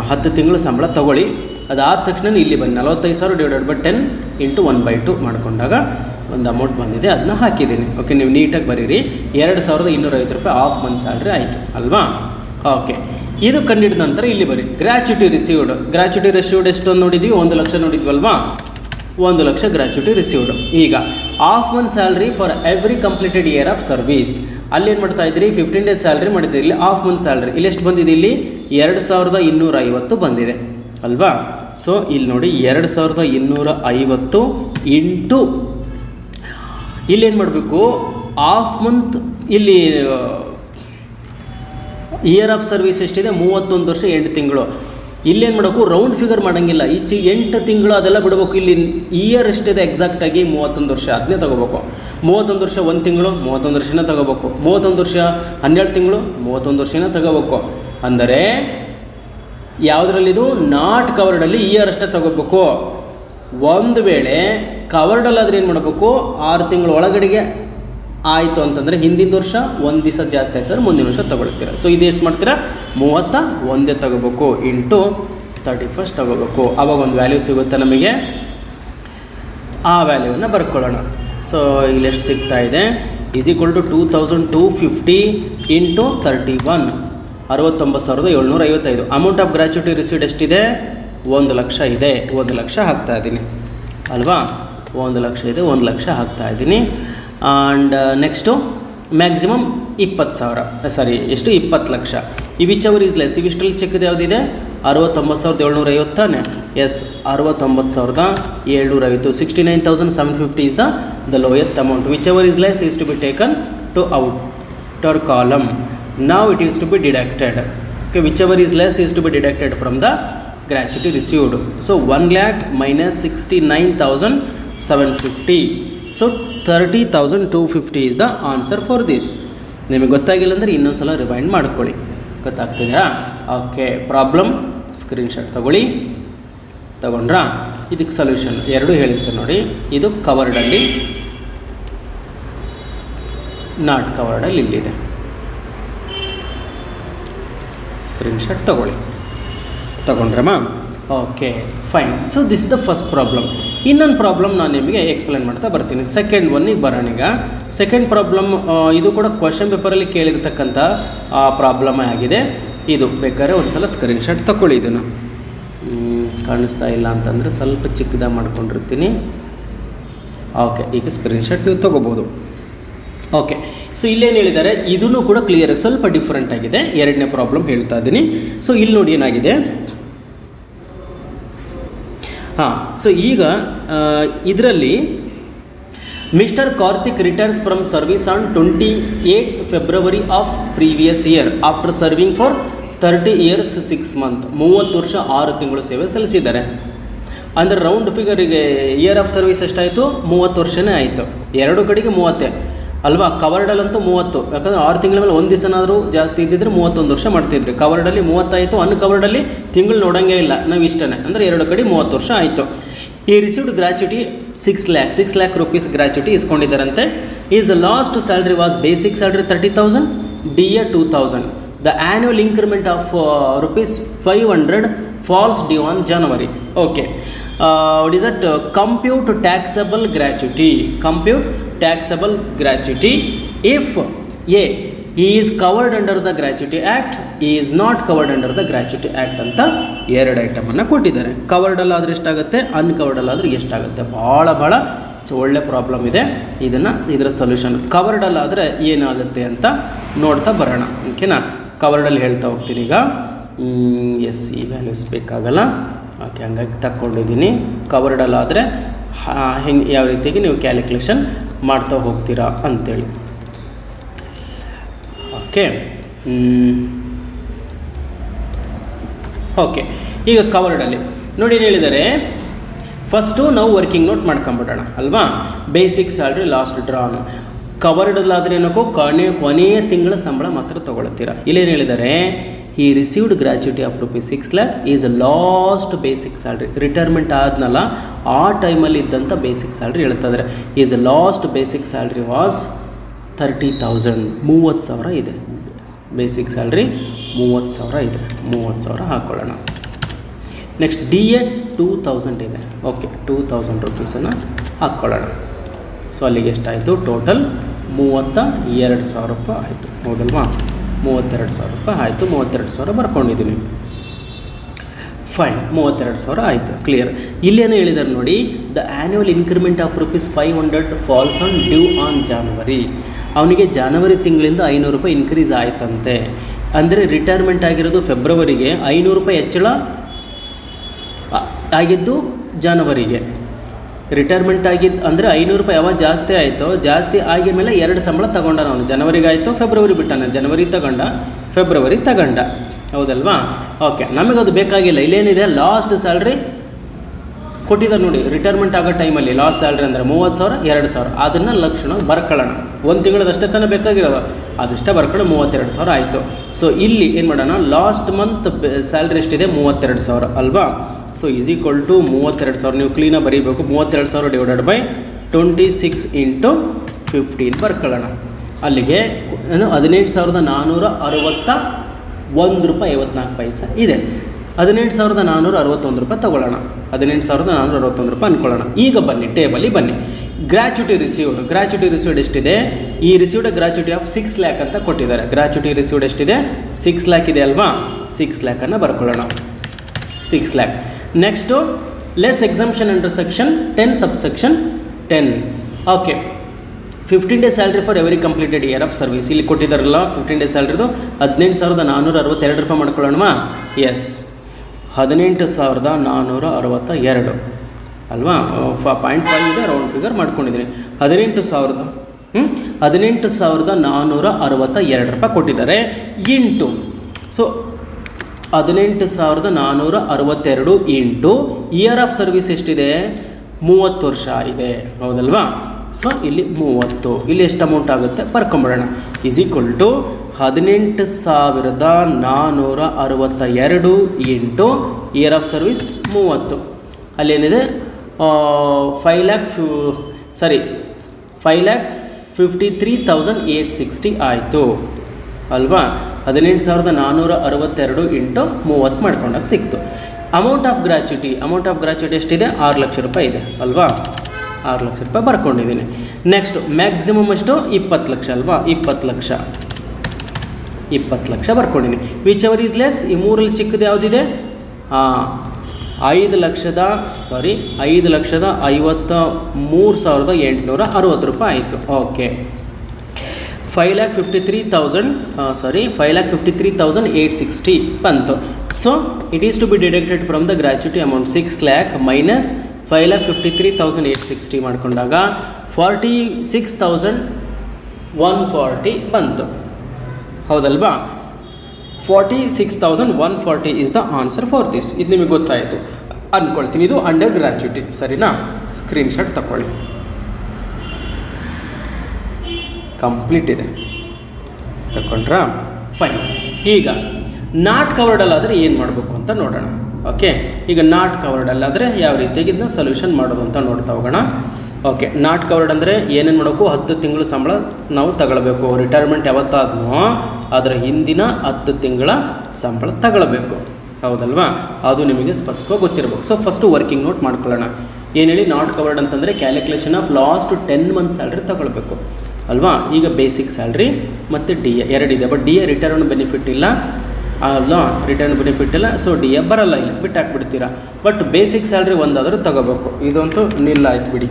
10 ತಿಂಗಳ ಸಂಬಳ ತೊಗೊಳ್ಳಿ. ಅದಾದ ತಕ್ಷಣ ಇಲ್ಲಿ ಬನ್ನಿ, 45,000 ಡಿವೈಡೆಡ್ ಬೈ 10 ಇಂಟು 1/2 ಮಾಡಿಕೊಂಡಾಗ ಒಂದು ಅಮೌಂಟ್ ಬಂದಿದೆ, ಅದನ್ನ ಹಾಕಿದ್ದೀನಿ. ಓಕೆ, ನೀವು ನೀಟಾಗಿ ಬರೀರಿ. 2,250 ರೂಪಾಯಿ ಆಫ್ ಮಂತ್ ಸ್ಯಾಲ್ರಿ ಆಯಿತು ಅಲ್ವಾ. ಓಕೆ, ಇದು ಕಂಡಿಡಿದ ನಂತರ ಇಲ್ಲಿ ಬರೀ ಗ್ರ್ಯಾಚ್ಯುಟಿ ರಿಸೀವ್ಡ್. ಗ್ರ್ಯಾಚ್ಯುಟಿ ರಿಸೀವ್ಡ್ ಎಷ್ಟು ಅಂತ ನೋಡಿದ್ವಿ? 1 ಲಕ್ಷ ನೋಡಿದ್ವಲ್ವಾ. 1 ಲಕ್ಷ ಗ್ರ್ಯಾಚ್ಯುಟಿ ರಿಸೀವ್ಡ್. ಈಗ of month salary for every completed year of service. ಅಲ್ಲೇನು ಮಾಡ್ತಾ ಇದ್ರಿ? 15 ಡೇಸ್ ಸ್ಯಾಲ್ರಿ ಮಾಡಿದ್ರಿ. ಇಲ್ಲಿ ಆಫ್ ಮಂತ್ ಸ್ಯಾಲ್ರಿ ಇಲ್ಲಿ ಎಷ್ಟು ಬಂದಿದೆ? ಇಲ್ಲಿ 2,250 ಬಂದಿದೆ ಅಲ್ವಾ. ಸೊ ಇಲ್ಲಿ ನೋಡಿ, 2,250 ಇಂಟು ಇಲ್ಲೇನು ಮಾಡಬೇಕು? ಆಫ್ ಮಂತ್ ಇಲ್ಲಿ ಇಯರ್ ಆಫ್ ಸರ್ವಿಸ್ ಎಷ್ಟಿದೆ? 31 ವರ್ಷ 8 ತಿಂಗಳು. ಇಲ್ಲೇನು ಮಾಡಬೇಕು? ರೌಂಡ್ ಫಿಗರ್ ಮಾಡೋಂಗಿಲ್ಲ. ಈಚೆ 8 ತಿಂಗಳು ಅದೆಲ್ಲ ಬಿಡಬೇಕು. ಇಲ್ಲಿ ಇಯರ್ ಎಷ್ಟಿದೆ ಎಕ್ಸಾಕ್ಟಾಗಿ? 31 ವರ್ಷ, ಅದನ್ನೇ ತೊಗೋಬೇಕು. 31 ವರ್ಷ 1 ತಿಂಗಳು, 31 ವರ್ಷನೇ ತೊಗೋಬೇಕು. 31 ವರ್ಷ 12 ತಿಂಗಳು, 31 ವರ್ಷನೇ ತೊಗೋಬೇಕು. ಅಂದರೆ ಯಾವುದರಲ್ಲಿದು? ನಾಟ್ ಕವರ್ಡಲ್ಲಿ ಇಯರ್ ಅಷ್ಟೇ ತೊಗೋಬೇಕು. ಒಂದು ವೇಳೆ ಕವರ್ಡಲ್ಲಾದರೆ ಏನು ಮಾಡಬೇಕು? 6 ತಿಂಗಳ ಒಳಗಡೆಗೆ ಆಯಿತು ಅಂತಂದರೆ ಹಿಂದಿನ ವರ್ಷ 1 ದಿವಸ ಜಾಸ್ತಿ ಆಯ್ತಂದ್ರೆ ಮುಂದಿನ ವರ್ಷ ತೊಗೊಳ್ತೀರ. ಸೊ ಇದು ಎಷ್ಟು ಮಾಡ್ತೀರಾ? 31 ತೊಗೋಬೇಕು ಇಂಟು 31 ತೊಗೋಬೇಕು. ಆವಾಗ ಒಂದು ವ್ಯಾಲ್ಯೂ ಸಿಗುತ್ತೆ ನಮಗೆ. ಆ ವ್ಯಾಲ್ಯೂವನ್ನು ಬರ್ಕೊಳ್ಳೋಣ. ಸೊ ಇಲ್ಲಿ ಎಷ್ಟು ಸಿಗ್ತಾ ಇದೆ? Is equal to 2,250 into 31, 69,755. Amount of gratuity received ಎಷ್ಟಿದೆ? 1 ಲಕ್ಷ ಇದೆ. 1 ಲಕ್ಷ ಹಾಕ್ತಾ ಇದ್ದೀನಿ ಅಲ್ವಾ. 1 ಲಕ್ಷ ಇದೆ, 1 ಲಕ್ಷ ಹಾಕ್ತಾ ಇದ್ದೀನಿ. ಆ್ಯಂಡ್ ನೆಕ್ಸ್ಟು ಮ್ಯಾಕ್ಸಿಮಮ್ 20,000, ಸಾರಿ ಎಷ್ಟು? 20 ಲಕ್ಷ. ಈ ವಿಚ್ ಅವರ್ ಈಸ್ ಲೆಸ್. ಇವಿಷ್ಟರಲ್ಲಿ ಚಿಕ್ಕದು ಯಾವುದಿದೆ? 69,750 ತಾನೆ. S, 69,750. 69,750 is the lowest amount. Whichever is less is to be taken to outer column. Now it is to be deducted. Okay, whichever is less is to be deducted from the gratuity received. So 1 lakh minus 69,750. So 30,250 is the answer for this. ನಿಮಗೆ ಗೊತ್ತಾಗಿಲ್ಲ ಅಂದರೆ ಇನ್ನೊಂದ್ಸಲ rewind ಮಾಡ್ಕೊಳ್ಳಿ. ಗೊತ್ತಾಗ್ತಿದೆಯಾ? Okay, problem screenshot ತಗೊಂಡ್ರಾ? ಇದಕ್ಕೆ solution ಎರಡು ಹೇಳಿರ್ತೀನಿ ನೋಡಿ. ಇದು ಕವರ್ಡಲ್ಲಿ, ನಾಟ್ ಕವರ್ಡಲ್ಲಿ ಇಲ್ಲಿದೆ. ಸ್ಕ್ರೀನ್ಶಾಟ್ ತಗೊಳ್ಳಿ. ತಗೊಂಡ್ರಮ್ಮ? Okay fine. So this is the first problem. ಇನ್ನೊಂದು ಪ್ರಾಬ್ಲಮ್ ನಾನು ನಿಮಗೆ ಎಕ್ಸ್ಪ್ಲೇನ್ ಮಾಡ್ತಾ ಬರ್ತೀನಿ. ಸೆಕೆಂಡ್ ಒನ್ನಿಗೆ ಬರೋಣ. ಈಗ ಸೆಕೆಂಡ್ ಪ್ರಾಬ್ಲಮ್ ಇದು ಕೂಡ ಕ್ವಶನ್ ಪೇಪರಲ್ಲಿ ಕೇಳಿರ್ತಕ್ಕಂಥ ಪ್ರಾಬ್ಲಮ್ ಆಗಿದೆ. ಇದು ಬೇಕಾದ್ರೆ ಒಂದು ಸಲ ಸ್ಕ್ರೀನ್ಶಾಟ್ ತಗೊಳ್ಳಿ. ಇದನ್ನು ಕಾಣಿಸ್ತಾ ಇಲ್ಲ ಅಂತಂದರೆ ಸ್ವಲ್ಪ ಚಿಕ್ಕದಾಗಿ ಮಾಡ್ಕೊಂಡಿರ್ತೀನಿ. ಓಕೆ, ಈಗ ಸ್ಕ್ರೀನ್ಶಾಟ್ ನೀವು ತೊಗೋಬೋದು. ಓಕೆ, ಸೊ ಇಲ್ಲೇನು ಹೇಳಿದ್ದಾರೆ, ಇದೂ ಕೂಡ ಕ್ಲಿಯರಾಗಿ ಸ್ವಲ್ಪ ಡಿಫ್ರೆಂಟ್ ಆಗಿದೆ. ಎರಡನೇ ಪ್ರಾಬ್ಲಮ್ ಹೇಳ್ತಾ ಇದ್ದೀನಿ. ಸೊ ಇಲ್ಲಿ ನೋಡಿ ಏನಾಗಿದೆ. ಹಾಂ, ಸೊ ಈಗ ಇದರಲ್ಲಿ mister Karthik returns from service on 28th February of previous year after serving for 30 years 6 months. 30 ವರ್ಷ 6 ತಿಂಗಳು ಸೇವೆ ಸಲ್ಲಿಸಿದ್ದಾರೆ. ಅಂದರೆ ರೌಂಡ್ ಫಿಗರಿಗೆ ಇಯರ್ ಆಫ್ ಸರ್ವಿಸ್ ಎಷ್ಟಾಯಿತು? 30 ವರ್ಷನೇ ಆಯಿತು. ಎರಡು ಕಡೆಗೆ 30 ಅಲ್ವಾ? ಕವರ್ಡಲ್ಲಂತೂ 30, ಯಾಕಂದರೆ 6 ತಿಂಗಳ ಮೇಲೆ ಒಂದು ದಿವಸನಾದರೂ ಜಾಸ್ತಿ ಇದ್ದಿದ್ರೆ 31 ವರ್ಷ ಮಾಡ್ತಿದ್ರಿ. ಕವರ್ಡಲ್ಲಿ 30 ಆಯಿತು, ಅನ್ಕವರ್ಡಲ್ಲಿ ತಿಂಗಳು ನೋಡೋಂಗೇ ಇಲ್ಲ ನಾವು, ಇಷ್ಟೇ. ಅಂದರೆ ಎರಡು ಕಡೆ 30 ವರ್ಷ ಆಯಿತು. He received gratuity 6 lakh rupees gratuity ಇಸ್ಕೊಂಡಿದ್ದಾರಂತೆ. His last salary was basic salary 30,000, DA 2,000. The annual increment of ₹500 falls due on January. Okay, what is that? Compute taxable gratuity. Compute taxable gratuity if A, he is covered under the Gratuity Act, he is not covered under the Gratuity Act ಅಂತ ಎರಡು ಐಟಮನ್ನು ಕೊಟ್ಟಿದ್ದಾರೆ. ಕವರ್ಡಲ್ಲಿ ಆದರೆ ಎಷ್ಟಾಗುತ್ತೆ, ಅನ್ಕವರ್ಡಲ್ಲಿ ಆದರೆ ಎಷ್ಟಾಗುತ್ತೆ. ಭಾಳ ಒಳ್ಳೆ problem ಇದೆ. ಇದರ ಸೊಲ್ಯೂಷನ್ ಕವರ್ಡಲ್ಲಿ ಆದರೆ ಏನಾಗುತ್ತೆ ಅಂತ ನೋಡ್ತಾ ಬರೋಣ. ಓಕೆನಾ? ಕವರ್ಡಲ್ಲಿ ಹೇಳ್ತಾ ಹೋಗ್ತೀನಿ ಈಗ. ಎಸ್, ಈ ವ್ಯಾಲ್ಯೂಸ್ ಬೇಕಾಗಲ್ಲ. ಓಕೆ, ಹಂಗಾಗಿ ತಕ್ಕೊಂಡಿದ್ದೀನಿ. ಕವರ್ಡಲ್ಲಾದರೆ ಹೆಂಗೆ, ಯಾವ ರೀತಿಯಾಗಿ ನೀವು ಕ್ಯಾಲ್ಕುಲೇಷನ್ ಮಾಡ್ತಾ ಹೋಗ್ತೀರಾ ಅಂಥೇಳಿ. ಓಕೆ ಓಕೆ, ಈಗ ಕವರ್ಡಲ್ಲಿ ನೋಡಿ ಏನು ಹೇಳಿದ್ದಾರೆ. ಫಸ್ಟು ನಾವು ವರ್ಕಿಂಗ್ ನೋಟ್ ಮಾಡ್ಕೊಂಬಿಡೋಣ ಅಲ್ವಾ? Basic salary last drawn. ಕವರ್ಡಲ್ಲಾದರೆ ಏನಕ್ಕೋ ಕೊನೆಯ ತಿಂಗಳ ಸಂಬಳ ಮಾತ್ರ ತೊಗೊಳ್ತೀರಾ. ಇಲ್ಲೇನು ಹೇಳಿದ್ದಾರೆ, he received gratuity of ₹6 lakh his uh last basic salary. Retirement ಆದ್ನಲ್ಲ ಆ ಟೈಮಲ್ಲಿ ಇದ್ದಂಥ ಬೇಸಿಕ್ ಸ್ಯಾಲ್ರಿ ಹೇಳ್ತಾಯಿದ್ದಾರೆ. His uh last basic salary was 30,000. 30,000 ಇದೆ ಬೇಸಿಕ್ ಸ್ಯಾಲ್ರಿ. 30,000 ಇದೆ. 30,000 ಹಾಕ್ಕೊಳ್ಳೋಣ. ನೆಕ್ಸ್ಟ್ DA 2,000 ಇದೆ. ಓಕೆ, 2,000 ರೂಪೀಸನ್ನು ಹಾಕ್ಕೊಳ್ಳೋಣ. ಸೊ ಅಲ್ಲಿಗೆ ಎಷ್ಟಾಯಿತು? ಟೋಟಲ್ 32,000 ರೂಪಾಯಿ ಆಯಿತು. ಹೌದಲ್ವಾ? 32,000 ರೂಪಾಯಿ ಆಯಿತು. 32,000 ಬರ್ಕೊಂಡಿದ್ದೀನಿ. ಫೈನ್, 32,000 ಆಯಿತು. ಕ್ಲಿಯರ್. ಇಲ್ಲೇನು ಹೇಳಿದ್ದಾರೆ ನೋಡಿ, the annual increment of ₹500 falls on due on January. ಅವನಿಗೆ ಜನವರಿ ತಿಂಗಳಿಂದ ₹500 ಇನ್ಕ್ರೀಸ್ ಆಯ್ತಂತೆ. ಅಂದರೆ ರಿಟೈರ್ಮೆಂಟ್ ಆಗಿರೋದು ಫೆಬ್ರವರಿಗೆ, ₹500 ಹೆಚ್ಚಳ ಆಗಿದ್ದು ಜನವರಿಗೆ. ರಿಟೈರ್ಮೆಂಟ್ ಆಗಿದ್ದು ಅಂದರೆ ₹500 ಯಾವಾಗ ಜಾಸ್ತಿ ಆಯಿತು, ಜಾಸ್ತಿ ಆಗಿದ ಮೇಲೆ 2 ಸಂಬಳ ತಗೊಂಡ. ಅವನು ಜನವರಿಗೆ ಆಯಿತು, ಫೆಬ್ರವರಿ ಬಿಟ್ಟಾನೆ. ಜನವರಿ ತಗೊಂಡ, ಫೆಬ್ರವರಿ ತಗೊಂಡ. ಹೌದಲ್ವಾ? ಓಕೆ, ನಮಗದು ಬೇಕಾಗಿಲ್ಲ. ಇಲ್ಲೇನಿದೆ, ಲಾಸ್ಟ್ ಸ್ಯಾಲ್ರಿ ಕೊಟ್ಟಿದ್ದಾರೆ ನೋಡಿ. ರಿಟೈರ್ಮೆಂಟ್ ಆಗೋ ಟೈಮಲ್ಲಿ ಲಾಸ್ಟ್ ಸ್ಯಾಲ್ರಿ ಅಂದರೆ 30,000, 2,000 ಅದನ್ನು ಲಕ್ಷಣ ಬರ್ಕೊಳ್ಳೋಣ. ಒಂದು ತಿಂಗಳದಷ್ಟೇ ತಾನೇ ಬೇಕಾಗಿರೋದು, ಅದಷ್ಟೇ ಬರ್ಕೊಂಡು 32,000 ಆಯಿತು. ಸೊ ಇಲ್ಲಿ ಏನು ಮಾಡೋಣ, ಲಾಸ್ಟ್ ಮಂತ್ ಸ್ಯಾಲ್ರಿ ಎಷ್ಟಿದೆ? 32,000 ಅಲ್ವಾ? So is equal to 32,000. ನೀವು ಕ್ಲೀನಾಗಿ ಬರೀಬೇಕು. 32,000 ಡಿವೈಡೆಡ್ ಬೈ 26 × 15 ಬರ್ಕೊಳ್ಳೋಣ. ಅಲ್ಲಿಗೆ ₹18,461.54 ಇದೆ. ₹18,461 ತೊಗೊಳ್ಳೋಣ. ₹18,461 ಅಂದ್ಕೊಳ್ಳೋಣ. ಈಗ ಬನ್ನಿ, ಟೇಬಲಿಗೆ ಬನ್ನಿ. ಗ್ರ್ಯಾಚ್ಯುಟಿ ರಿಸೀವ್ಡ್ ಎಷ್ಟಿದೆ? ಈ ರಿಸೀವ್ಡ್ ಗ್ರ್ಯಾಚ್ಯುಟಿ ಆಫ್ 6 lakh ಅಂತ ಕೊಟ್ಟಿದ್ದಾರೆ. ಗ್ರ್ಯಾಚ್ಯುಟಿ ರಿಸೀವ್ಡ್ ಎಷ್ಟಿದೆ? 6 lakh ಇದೆ ಅಲ್ವಾ? 6 lakh ಬರ್ಕೊಳ್ಳೋಣ. 6 lakh. Next less exemption under section 10 subsection 10. Okay, 15 days salary for every completed year of service. ಇಲ್ಲಿ ಕೊಟ್ಟಿದ್ದಾರಲ್ಲ 15 days ಸ್ಯಾಲ್ರಿದು ₹18,462 ಮಾಡ್ಕೊಳ್ಳೋಣವಾ? ಎಸ್, 18,462 ಅಲ್ವಾ? 0.5 ಇದೆ, ರೌಂಡ್ ಫಿಗರ್ ಮಾಡ್ಕೊಂಡಿದ್ದೀನಿ. 18,462 ಕೊಟ್ಟಿದ್ದಾರೆ into. So 18,462 into year of service ಎಷ್ಟಿದೆ? 30 ವರ್ಷ ಇದೆ. ಹೌದಲ್ವಾ? ಸೊ ಇಲ್ಲಿ 30, ಇಲ್ಲಿ ಎಷ್ಟು ಅಮೌಂಟ್ ಆಗುತ್ತೆ ಬರ್ಕೊಂಬಿಡೋಣ. Is equal to 18,462 into year of service 30. ಅಲ್ಲೇನಿದೆ? 5,53,860 ಆಯಿತು ಅಲ್ವಾ? 18,462 ಇಂಟು 30 ಮಾಡ್ಕೊಂಡಾಗ ಸಿಕ್ತು. ಅಮೌಂಟ್ ಆಫ್ ಗ್ರ್ಯಾಚ್ಯುಟಿ ಎಷ್ಟಿದೆ? 6 ಲಕ್ಷ ರೂಪಾಯಿ ಇದೆ ಅಲ್ವಾ? 6 ಲಕ್ಷ ರೂಪಾಯಿ ಬರ್ಕೊಂಡಿದ್ದೀನಿ. ನೆಕ್ಸ್ಟ್ ಮ್ಯಾಕ್ಸಿಮಮ್ ಎಷ್ಟು? 20 ಲಕ್ಷ ಅಲ್ವಾ? 20 ಲಕ್ಷ ಬರ್ಕೊಂಡಿದ್ದೀನಿ. ವಿಚ್ ಎವರ್ ಈಸ್ ಲೆಸ್, ಈ ಮೂರಲ್ಲಿ ಚಿಕ್ಕದು ಯಾವುದಿದೆ? 5,53,860 ರೂಪಾಯಿ ಆಯಿತು. ಓಕೆ, 5,53,860 ಬಂತು. So it is to be deducted from the gratuity amount. 6 lakh minus 5,53,860 ಮಾಡಿಕೊಂಡಾಗ 46,140 ಬಂತು, ಹೌದಲ್ವಾ? 46,140 is the answer for this. ಇದು ನಿಮಗೆ ಗೊತ್ತಾಯಿತು ಅಂದ್ಕೊಳ್ತೀನಿ. ಇದು ಅಂಡರ್ ಗ್ರ್ಯಾಚ್ಯುಟಿ, ಸರಿನಾ? ಸ್ಕ್ರೀನ್ಶಾಟ್ ತಗೊಳ್ಳಿ, ಕಂಪ್ಲೀಟ್ ಇದೆ, ತಗೊಂಡ್ರಾ? ಫೈನ್. ಈಗ ನಾಟ್ ಕವರ್ಡಲ್ಲಾದರೆ ಏನು ಮಾಡಬೇಕು ಅಂತ ನೋಡೋಣ. ಓಕೆ, ಈಗ ನಾಟ್ ಕವರ್ಡಲ್ಲಾದರೆ ಯಾವ ರೀತಿಯಾಗಿ ಇದನ್ನ ಸೊಲ್ಯೂಷನ್ ಮಾಡೋದು ಅಂತ ನೋಡ್ತಾ ಹೋಗೋಣ. ಓಕೆ, ನಾಟ್ ಕವರ್ಡ್ ಅಂದರೆ ಏನೇನು ಮಾಡಬೇಕು? 10 ತಿಂಗಳ ಸಂಬಳ ನಾವು ತಗೊಳ್ಬೇಕು. ರಿಟೈರ್ಮೆಂಟ್ ಯಾವತ್ತಾದ್ನೋ ಅದರ ಹಿಂದಿನ 10 ತಿಂಗಳ ಸಂಬಳ ತಗೊಳ್ಬೇಕು, ಹೌದಲ್ವಾ? ಅದು ನಿಮಗೆ ಸ್ಪಷ್ಟವಾಗಿ ಗೊತ್ತಿರಬೇಕು. ಸೊ ಫಸ್ಟು ವರ್ಕಿಂಗ್ ನೋಟ್ ಮಾಡ್ಕೊಳ್ಳೋಣ. ಏನು ಹೇಳಿ? ನಾಟ್ ಕವರ್ಡ್ ಅಂತಂದರೆ calculation of last 10 month salary ತಗೊಳ್ಬೇಕು ಅಲ್ವಾ? ಈಗ ಬೇಸಿಕ್ ಸ್ಯಾಲ್ರಿ ಮತ್ತು ಡಿ ಎ ಎರಡಿದೆ. But D A return benefit ಇಲ್ಲ ಅಲ್ವಾ? ರಿಟರ್ನ್ ಬೆನಿಫಿಟ್ ಇಲ್ಲ, ಸೊ ಡಿ ಎ ಬರಲ್ಲ, ಇಲ್ಲ ಬಿಟ್ಟು ಹಾಕ್ಬಿಡ್ತೀರಾ. ಬಟ್ ಬೇಸಿಕ್ ಸ್ಯಾಲ್ರಿ ಒಂದಾದರೂ ತಗೋಬೇಕು. ಇದಂತೂ ನಿಲ್ಲ ಆಯ್ತು ಬಿಡಿ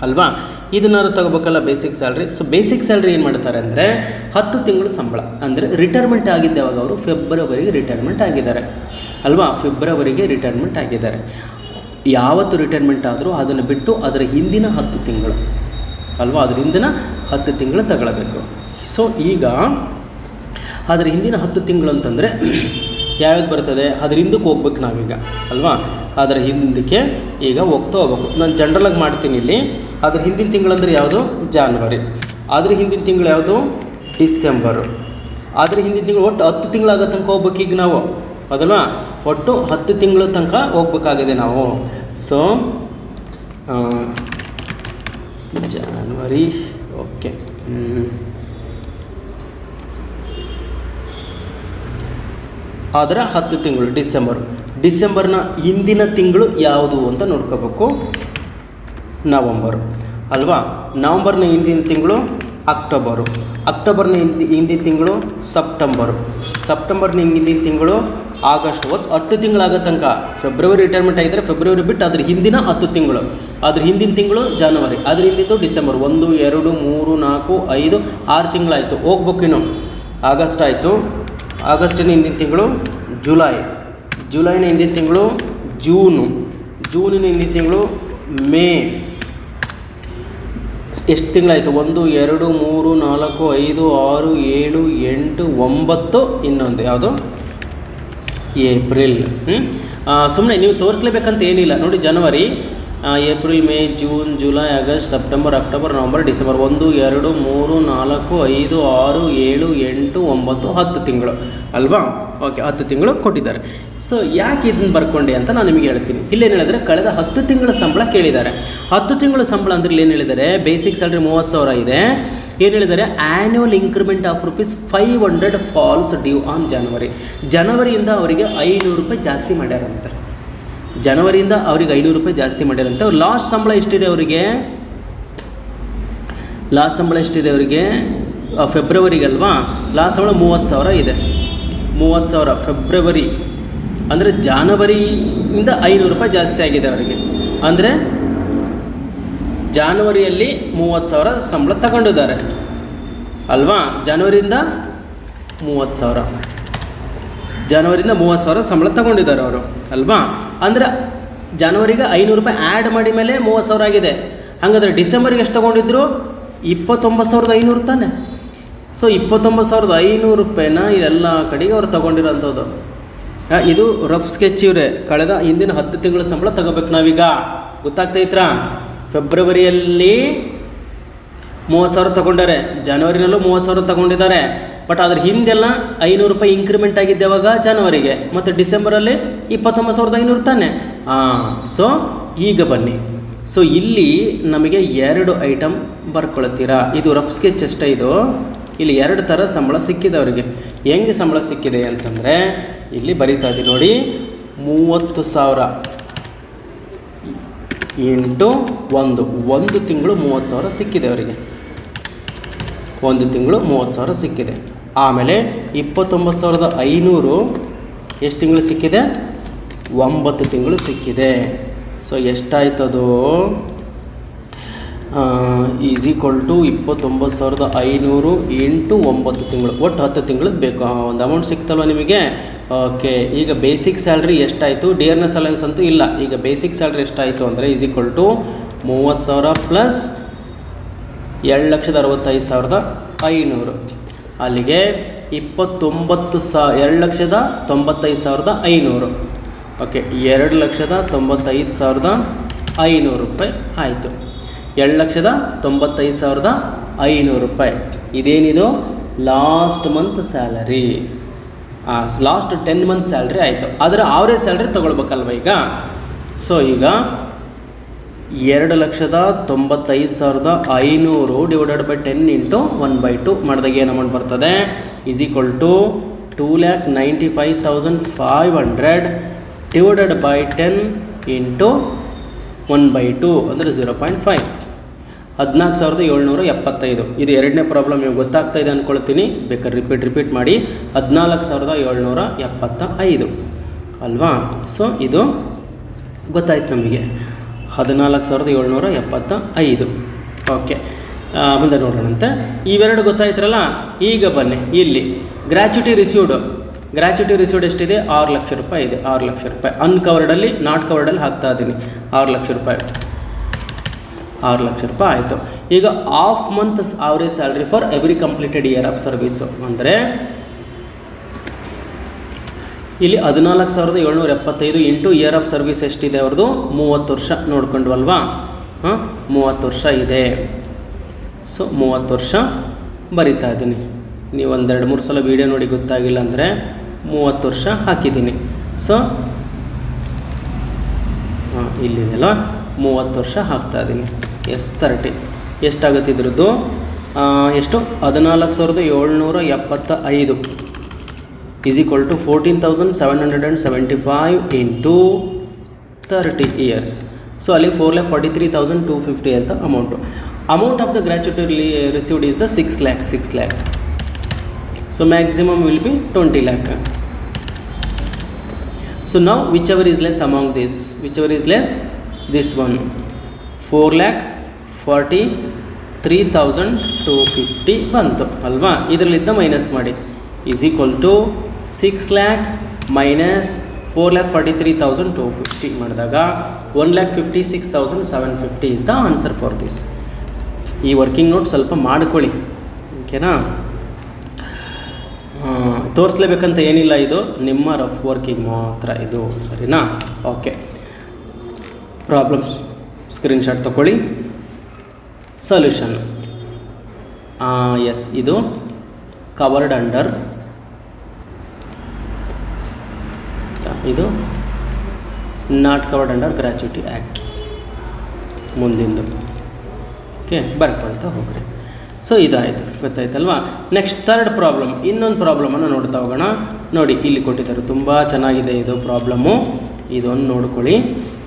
ಅಲ್ವಾ? ಇದನ್ನಾದ್ರು ತಗೋಬೇಕಲ್ಲ basic salary. So basic salary ಏನು ಮಾಡ್ತಾರೆ ಅಂದರೆ 10 ತಿಂಗಳು ಸಂಬಳ ಅಂದರೆ ರಿಟೈರ್ಮೆಂಟ್ ಆಗಿದ್ದೆ ಅವಾಗ ಅವರು ಫೆಬ್ರವರಿಗೆ ರಿಟೈರ್ಮೆಂಟ್ ಆಗಿದ್ದಾರೆ ಅಲ್ವಾ? ಫೆಬ್ರವರಿಗೆ ರಿಟೈರ್ಮೆಂಟ್ ಆಗಿದ್ದಾರೆ. ಯಾವತ್ತು ರಿಟೈರ್ಮೆಂಟ್ ಆದರೂ ಅದನ್ನು ಬಿಟ್ಟು ಅದರ ಹಿಂದಿನ 10 ತಿಂಗಳು ಅಲ್ವಾ? ಅದರ ಹಿಂದಿನ 10 ತಿಂಗಳು ತಗೊಳ್ಬೇಕು. ಸೊ ಈಗ ಅದರ ಹಿಂದಿನ 10 ತಿಂಗಳು ಅಂತಂದರೆ ಯಾವ್ದು ಬರ್ತದೆ? ಅದ್ರ ಹಿಂದಕ್ಕೆ ಹೋಗ್ಬೇಕು ನಾವೀಗ ಅಲ್ವಾ? ಅದರ ಹಿಂದಕ್ಕೆ ಈಗ ಹೋಗ್ಬೇಕು. ನಾನು ಜನ್ರಲಾಗಿ ಮಾಡ್ತೀನಿ ಇಲ್ಲಿ. ಅದ್ರ ಹಿಂದಿನ ತಿಂಗಳಂದರೆ ಯಾವುದು? ಜಾನ್ವರಿ. ಅದ್ರ ಹಿಂದಿನ ತಿಂಗಳು ಯಾವುದು? ಡಿಸೆಂಬರು. ಅದ್ರ ಹಿಂದಿನ ತಿಂಗಳು ಒಟ್ಟು 10 ತಿಂಗಳಾಗೋ ತನಕ ಹೋಗ್ಬೇಕು ಈಗ ನಾವು, ಅದಲ್ವಾ? ಒಟ್ಟು 10 ತಿಂಗಳ ತನಕ ಹೋಗ್ಬೇಕಾಗಿದೆ ನಾವು. ಸೊ ಜಾನ್ವರಿ, ಓಕೆ, ಅದರ 10 ತಿಂಗಳು ಡಿಸೆಂಬರ್ನ ಹಿಂದಿನ ತಿಂಗಳು ಯಾವುದು ಅಂತ ನೋಡ್ಕೋಬೇಕು. ನವಂಬರು ಅಲ್ವಾ? ನವಂಬರ್ನ ಹಿಂದಿನ ತಿಂಗಳು ಅಕ್ಟೋಬರ್ನ ಹಿಂದಿನ ತಿಂಗಳು ಸೆಪ್ಟೆಂಬರ್ನ ಹಿಂದಿನ ತಿಂಗಳು ಆಗಸ್ಟ್. 10 ತಿಂಗಳಾಗೋ ತನಕ. ಫೆಬ್ರವರಿ ರಿಟೈರ್ಮೆಂಟ್ ಆಗಿದ್ದರೆ ಫೆಬ್ರವರಿ ಬಿಟ್ಟು ಅದ್ರ ಹಿಂದಿನ 10 ತಿಂಗಳು. ಅದ್ರ ಹಿಂದಿನ ತಿಂಗಳು ಜಾನ್ವರಿ, ಅದ್ರ ಹಿಂದಿದ್ದು ಡಿಸೆಂಬರ್. 1, 2, 3, 4, 5, 6 ತಿಂಗಳಾಯಿತು. ಹೋಗ್ಬೇಕಿನ್ನು. ಆಗಸ್ಟ್ ಆಯಿತು. ಆಗಸ್ಟಿನ ಹಿಂದಿನ ತಿಂಗಳು ಜುಲೈನ ಹಿಂದಿನ ತಿಂಗಳು ಜೂನಿನ ಹಿಂದಿನ ತಿಂಗಳು ಮೇ. ಎಷ್ಟು ತಿಂಗಳಾಯಿತು? 1, 2, 3, 4, 5, 6, 7, 8, 9. ಇನ್ನೊಂದು ಯಾವುದು? ಏಪ್ರಿಲ್. ಸುಮ್ಮನೆ ನೀವು ತೋರಿಸ್ಲೇಬೇಕಂತ ಏನಿಲ್ಲ ನೋಡಿ. ಜನವರಿ, April, May, June, July, August, September, October, November, December. 1, 2, 3, 4, 5, 6, 7, 8, 9, 10 ತಿಂಗಳು ಅಲ್ವಾ? ಓಕೆ, 10 ತಿಂಗಳು ಕೊಟ್ಟಿದ್ದಾರೆ. ಸೊ ಯಾಕೆ ಇದನ್ನು ಬರ್ಕೊಂಡೆ ಅಂತ ನಾನು ನಿಮಗೆ ಹೇಳ್ತೀನಿ. ಇಲ್ಲೇನು ಹೇಳಿದರೆ ಕಳೆದ 10 ತಿಂಗಳ ಸಂಬಳ ಕೇಳಿದ್ದಾರೆ. 10 ತಿಂಗಳ ಸಂಬಳ ಅಂದರೆ ಏನು ಹೇಳಿದ್ದಾರೆ? ಬೇಸಿಕ್ ಸ್ಯಾಲ್ರಿ 30,000 ಇದೆ. ಏನು ಹೇಳಿದ್ದಾರೆ? Annual increment of ₹500 falls due on ಜನವರಿಯಿಂದ ಅವರಿಗೆ 500 ರೂಪಾಯಿ ಜಾಸ್ತಿ ಮಾಡ್ಯಾರಂತೆ. ಜನವರಿಯಿಂದ ಅವ್ರಿಗೆ 500 ರೂಪಾಯಿ ಜಾಸ್ತಿ ಮಾಡ್ಯಾರಂತೆ. ಲಾಸ್ಟ್ ಸಂಬಳ ಎಷ್ಟಿದೆ ಅವರಿಗೆ? ಫೆಬ್ರವರಿಗೆ ಅಲ್ವಾ? ಲಾಸ್ಟ್ ಸಂಬಳ 30,000 ಇದೆ. 30,000 ಫೆಬ್ರವರಿ ಅಂದರೆ ಜಾನ್ವರಿಯಿಂದ 500 ರೂಪಾಯಿ ಜಾಸ್ತಿ ಆಗಿದೆ ಅವರಿಗೆ. ಅಂದರೆ ಜಾನ್ವರಿಯಲ್ಲಿ 30,000 ಸಂಬಳ ತಗೊಂಡಿದ್ದಾರೆ ಅಲ್ವಾ? ಜನವರಿಯಿಂದ 30,000 ಸಂಬಳ ತಗೊಂಡಿದ್ದಾರೆ ಅವರು ಅಲ್ವಾ? ಅಂದರೆ ಜನವರಿಗೆ 500 ರೂಪಾಯಿ ಆ್ಯಡ್ ಮಾಡಿ ಮೇಲೆ 30,000 ಆಗಿದೆ. ಹಾಗಾದರೆ ಡಿಸೆಂಬರ್ಗೆ ಎಷ್ಟು ತೊಗೊಂಡಿದ್ರು? 29,500 ತಾನೆ. ಸೊ 29,500 ರೂಪಾಯಿನ ಎಲ್ಲ ಕಡೆಗೆ ಅವ್ರು ತೊಗೊಂಡಿರೋಂಥದ್ದು. ಇದು ರಫ್ ಸ್ಕೆಚ್ ಇವರೇ. ಕಳೆದ ಹಿಂದಿನ 10 ತಿಂಗಳ ಸಂಬಳ ತಗೋಬೇಕು ನಾವೀಗ. ಗೊತ್ತಾಗ್ತೈತ್ರಾ? ಫೆಬ್ರವರಿಯಲ್ಲಿ 30,000 ತೊಗೊಂಡಾರೆ, ಜನವರಿನಲ್ಲೂ 30,000 ತೊಗೊಂಡಿದ್ದಾರೆ. ಬಟ್ ಅದ್ರ ಹಿಂದೆಲ್ಲ 500 ರೂಪಾಯಿ ಇಂಕ್ರಿಮೆಂಟ್ ಆಗಿದ್ದೆ ಅವಾಗ ಜನವರಿಗೆ, ಮತ್ತು ಡಿಸೆಂಬರಲ್ಲಿ 29,500 ತಾನೆ. ಸೊ ಈಗ ಬನ್ನಿ. ಸೊ ಇಲ್ಲಿ ನಮಗೆ 2 ಐಟಮ್ ಬರ್ಕೊಳ್ತೀರಾ. ಇದು ರಫ್ ಸ್ಕೆಚ್ ಅಷ್ಟೇ. ಇದು ಇಲ್ಲಿ 2 ಥರ ಸಂಬಳ ಸಿಕ್ಕಿದೆ ಅವರಿಗೆ. ಹೆಂಗೆ ಸಂಬಳ ಸಿಕ್ಕಿದೆ ಅಂತಂದರೆ ಇಲ್ಲಿ ಬರೀತಾ ಇದ್ದೀವಿ ನೋಡಿ. 30,000 ಇಂಟು ಒಂದು ತಿಂಗಳು 30,000 ಸಿಕ್ಕಿದೆ ಅವರಿಗೆ. ಒಂದು ತಿಂಗಳು 30,000 ಸಿಕ್ಕಿದೆ. ಆಮೇಲೆ 29,500 ಎಷ್ಟು ತಿಂಗಳು ಸಿಕ್ಕಿದೆ? 9 ತಿಂಗಳು ಸಿಕ್ಕಿದೆ. ಸೊ ಎಷ್ಟಾಯ್ತದು? ಈಸ್ ಈಕ್ವಲ್ ಟು 29,500 ಇಂಟು 9 ತಿಂಗಳು, ಒಟ್ಟು 10 ತಿಂಗಳದ್ದು ಬೇಕು. ಒಂದು ಅಮೌಂಟ್ ಸಿಕ್ತಲ್ವ ನಿಮಗೆ? ಓಕೆ, ಈಗ ಬೇಸಿಕ್ ಸ್ಯಾಲ್ರಿ ಎಷ್ಟಾಯಿತು? ಡಿಯರ್ನೆಸ್ ಅಲಯನ್ಸ್ ಅಂತೂ ಇಲ್ಲ. ಈಗ ಬೇಸಿಕ್ ಸ್ಯಾಲ್ರಿ ಎಷ್ಟಾಯಿತು ಅಂದರೆ ಈಸ್ ಈಕ್ವಲ್ ಟು 30,000 ಪ್ಲಸ್ 2,65,500. ಅಲ್ಲಿಗೆ 2,95,500. ಓಕೆ, 2,95,500 ರೂಪಾಯಿ ಆಯಿತು. 2,95,500 ರೂಪಾಯಿ. ಇದೇನಿದು? Last month salary, last 10 month salary ಆಯಿತು. ಅದರ ಆವ್ರೇಜ್ ಸ್ಯಾಲ್ರಿ ತೊಗೊಳ್ಬೇಕಲ್ವ ಈಗ? ಸೊ ಈಗ 2,95,500 ಡಿವೈಡೆಡ್ ಬೈ 10 ಇಂಟು 1/2 ಮಾಡಿದಾಗ ಏನು ಅಮೌಂಟ್ ಬರ್ತದೆ? Is equal to 2,95,500 divided by 10 into 1/2 ಅಂದರೆ 0.5, 14,775. ಇದು ಎರಡನೇ ಪ್ರಾಬ್ಲಮ್. ನಿಮಗೆ ಗೊತ್ತಾಗ್ತಾ ಇದೆ ಅಂದ್ಕೊಳ್ತೀನಿ, ಬೇಕಾದ್ರೆ ರಿಪೀಟ್ ಮಾಡಿ. 14,775 ಅಲ್ವಾ? ಸೊ ಇದು ಗೊತ್ತಾಯ್ತು ನಮಗೆ, 14,775. ಓಕೆ, ಮುಂದೆ ನೋಡೋಣಂತೆ. ಇವೆರಡು ಗೊತ್ತಾಯ್ತರಲ್ಲ. ಈಗ ಬನ್ನಿ ಇಲ್ಲಿ ಗ್ರ್ಯಾಚ್ಯುಟಿ ರಿಸೀವ್ಡ್ ಎಷ್ಟಿದೆ? 6 ಲಕ್ಷ ರೂಪಾಯಿ ಇದೆ. 6 ಲಕ್ಷ ರೂಪಾಯಿ ಅನ್ಕವರ್ಡಲ್ಲಿ, ನಾಟ್ ಕವರ್ಡಲ್ಲಿ ಹಾಕ್ತಾ ಇದ್ದೀನಿ. 6 ಲಕ್ಷ ರೂಪಾಯಿ ಆಯಿತು. ಈಗ half month average salary for every completed year of service ಅಂದರೆ ಇಲ್ಲಿ 14,775 ಇಂಟು ಇಯರ್ ಆಫ್ ಸರ್ವಿಸ್ ಎಷ್ಟಿದೆ ಅವ್ರದ್ದು? 30 ವರ್ಷ ನೋಡ್ಕೊಂಡ್ವಲ್ವಾ? 30 ವರ್ಷ ಇದೆ. ಸೊ 30 ವರ್ಷ ಬರಿತಾ ಇದ್ದೀನಿ. ನೀವು 1-2-3 ಸಲ ವೀಡಿಯೋ ನೋಡಿ ಗೊತ್ತಾಗಿಲ್ಲ ಅಂದರೆ 30 ವರ್ಷ ಹಾಕಿದ್ದೀನಿ. ಸೊ ಇಲ್ಲಿದೆಲ್ಲ 30 ವರ್ಷ ಹಾಕ್ತಾ ಇದ್ದೀನಿ. S30 ಎಷ್ಟಾಗುತ್ತೆ ಇದ್ರದ್ದು? ಎಷ್ಟು? 14,775 is equal to 14,775 into 30 years. So ಅಲ್ಲಿ 4,43,250 is the amount. Amount of the gratuity received is the 6 lakh. So maximum will be 20 lakh. So now whichever is less among this, this one, 4,43,250 ಬಂತು ಅಲ್ವಾ? ಇದರಲ್ಲಿದ್ದ minus ಮಾಡಿ. Is equal to 6 lakh minus 4,43,250 ಮಾಡಿದಾಗ 1,56,750 is the answer for this. ಈ working note ಸ್ವಲ್ಪ ಮಾಡ್ಕೊಳ್ಳಿ, ಓಕೆನಾ? ತೋರಿಸ್ಲೇಬೇಕಂತ ಏನಿಲ್ಲ, ಇದು ನಿಮ್ಮ ರಫ್ ವರ್ಕಿಂಗ್ ಮಾತ್ರ ಇದು, ಸರಿನಾ? ಓಕೆ, ಪ್ರಾಬ್ಲಮ್ಸ್ ಸ್ಕ್ರೀನ್ಶಾಟ್ ತಗೊಳ್ಳಿ. ಸೊಲ್ಯೂಷನ್ ಎಸ್, ಇದು ಕವರ್ಡ್ ಅಂಡರ್, ಇದು not covered under gratuity act. ಮುಂದಿಂದು ಓಕೆ, ಬರ್ಕೊಳ್ತಾ ಹೋಗ್ರಿ. ಸೊ ಇದಾಯಿತು, ಗೊತ್ತಾಯ್ತಲ್ವಾ? ನೆಕ್ಸ್ಟ್ ಥರ್ಡ್ ಪ್ರಾಬ್ಲಮ್, ಇನ್ನೊಂದು ಪ್ರಾಬ್ಲಮನ್ನು ನೋಡ್ತಾ ಹೋಗೋಣ. ನೋಡಿ ಇಲ್ಲಿ ಕೊಟ್ಟಿದ್ದಾರೆ, ತುಂಬ ಚೆನ್ನಾಗಿದೆ ಇದು ಪ್ರಾಬ್ಲಮ್ಮು, ಇದೊಂದು ನೋಡ್ಕೊಳ್ಳಿ.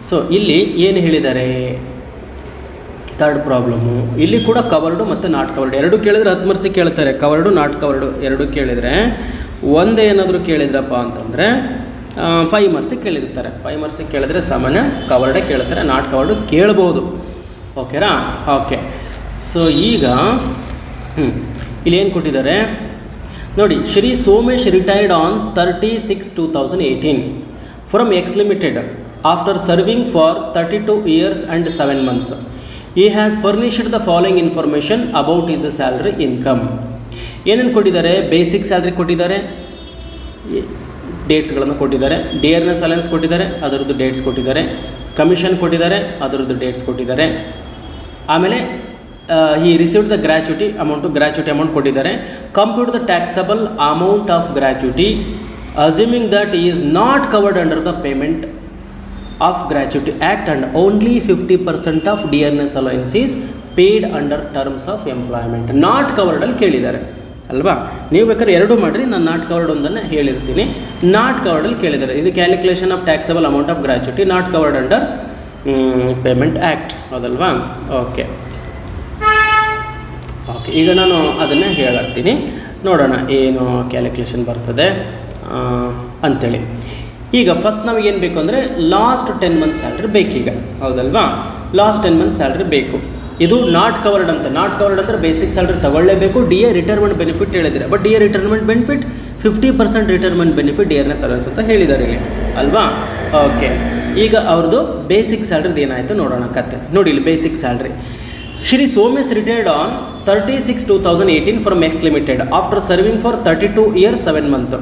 ಸೊ ಇಲ್ಲಿ ಏನು ಹೇಳಿದ್ದಾರೆ? ಥರ್ಡ್ ಪ್ರಾಬ್ಲಮ್ಮು ಇಲ್ಲಿ ಕೂಡ ಕವರ್ಡು ಮತ್ತು ನಾಟ್ ಕವರ್ಡು ಎರಡು ಕೇಳಿದರೆ 10 ಮಾರ್ಕ್ಸಿಗೆ ಕೇಳ್ತಾರೆ. ಕವರ್ಡು ನಾಟ್ ಕವರ್ಡು ಎರಡು ಕೇಳಿದರೆ, ಒಂದೇ ಏನಾದರೂ ಕೇಳಿದ್ರಪ್ಪ ಅಂತಂದರೆ 5 ಮಾರ್ಕ್ಸಿಗೆ ಕೇಳಿರ್ತಾರೆ. 5 ಮಾರ್ಕ್ಸಿಗೆ ಕೇಳಿದ್ರೆ ಸಾಮಾನ್ಯ ಕವರ್ಡೇ ಕೇಳ್ತಾರೆ, ನಾಟ್ ಕವರ್ಡು ಕೇಳ್ಬೋದು. ಓಕೆನಾ? ಓಕೆ, ಸೊ ಈಗ ಇಲ್ಲಿ ಏನು ಕೊಟ್ಟಿದ್ದಾರೆ ನೋಡಿ. Shri Somesh retired on 30/6/2018 from X limited after serving for 32 years and 7 months. He has furnished the following information about his salary income. ಏನೇನು ಕೊಟ್ಟಿದ್ದಾರೆ? ಬೇಸಿಕ್ ಸ್ಯಾಲ್ರಿ ಕೊಟ್ಟಿದ್ದಾರೆ, ಡೇಟ್ಸ್ಗಳನ್ನು ಕೊಟ್ಟಿದ್ದಾರೆ, ಡಿಯರ್ನೆಸ್ ಅಲಯನ್ಸ್ ಕೊಟ್ಟಿದ್ದಾರೆ, ಅದರದ್ದು ಡೇಟ್ಸ್ ಕೊಟ್ಟಿದ್ದಾರೆ, ಕಮಿಷನ್ ಕೊಟ್ಟಿದ್ದಾರೆ, ಅದರದ್ದು ಡೇಟ್ಸ್ ಕೊಟ್ಟಿದ್ದಾರೆ. ಆಮೇಲೆ he received the gratuity amount ಕೊಟ್ಟಿದ್ದಾರೆ. Compute the taxable amount of gratuity assuming that he is not covered under the payment of gratuity act and only 50% of dearness allowance is paid under terms of employment. not covered ಅಲ್ಲಿ ಕೇಳಿದ್ದಾರೆ. ಅಲ್ವಾ. ನೀವು ಬೇಕಾದ್ರೆ ಎರಡೂ ಮಾಡಿರಿ, ನಾನು not covered ಒಂದನ್ನು ಹೇಳಿರ್ತೀನಿ. ನಾಟ್ ಕವರ್ಡಲ್ಲಿ ಕೇಳಿದ್ದಾರೆ, ಇದು calculation of taxable amount of gratuity not covered under payment act, ಹೌದಲ್ವಾ. ಓಕೆ, ಈಗ ನಾನು ಅದನ್ನು ಹೇಳಾಕ್ತೀನಿ, ನೋಡೋಣ ಏನು ಕ್ಯಾಲ್ಕುಲೇಷನ್ ಬರ್ತದೆ ಅಂಥೇಳಿ. ಈಗ ಫಸ್ಟ್ ನಮಗೇನು ಬೇಕು ಅಂದರೆ ಲಾಸ್ಟ್ 10 ಮಂತ್ ಸ್ಯಾಲ್ರಿ ಬೇಕೀಗ, ಹೌದಲ್ವಾ. ಲಾಸ್ಟ್ 10 ಮಂತ್ ಸ್ಯಾಲ್ರಿ ಬೇಕು. ಇದು ನಾಟ್ ಕವರ್ಡ್ ಅಂತ. ನಾಟ್ ಕವರ್ಡ್ ಅಂದರೆ ಬೇಸಿಕ್ ಸ್ಯಾಲ್ರಿ ತಗೊಳ್ಳೇಬೇಕು. ಡಿ ಎ ರಿಟೈರ್ಮೆಂಟ್ ಬೆನಿಫಿಟ್ ಹೇಳಿದರೆ, but D A retirement benefit 50% retirement benefit dearness allowance ಅಂತ ಹೇಳಿದ್ದಾರೆ ಇಲ್ಲಿ, ಅಲ್ವಾ. ಓಕೆ, ಈಗ ಅವ್ರದ್ದು ಬೇಸಿಕ್ ಸ್ಯಾಲ್ರಿದು ಏನಾಯಿತು ನೋಡೋಣ ಕತೆ. ನೋಡಿ ಇಲ್ಲಿ basic salary. Shri Somesh retired on 36/2018 from X limited after serving for 32 years 7 months.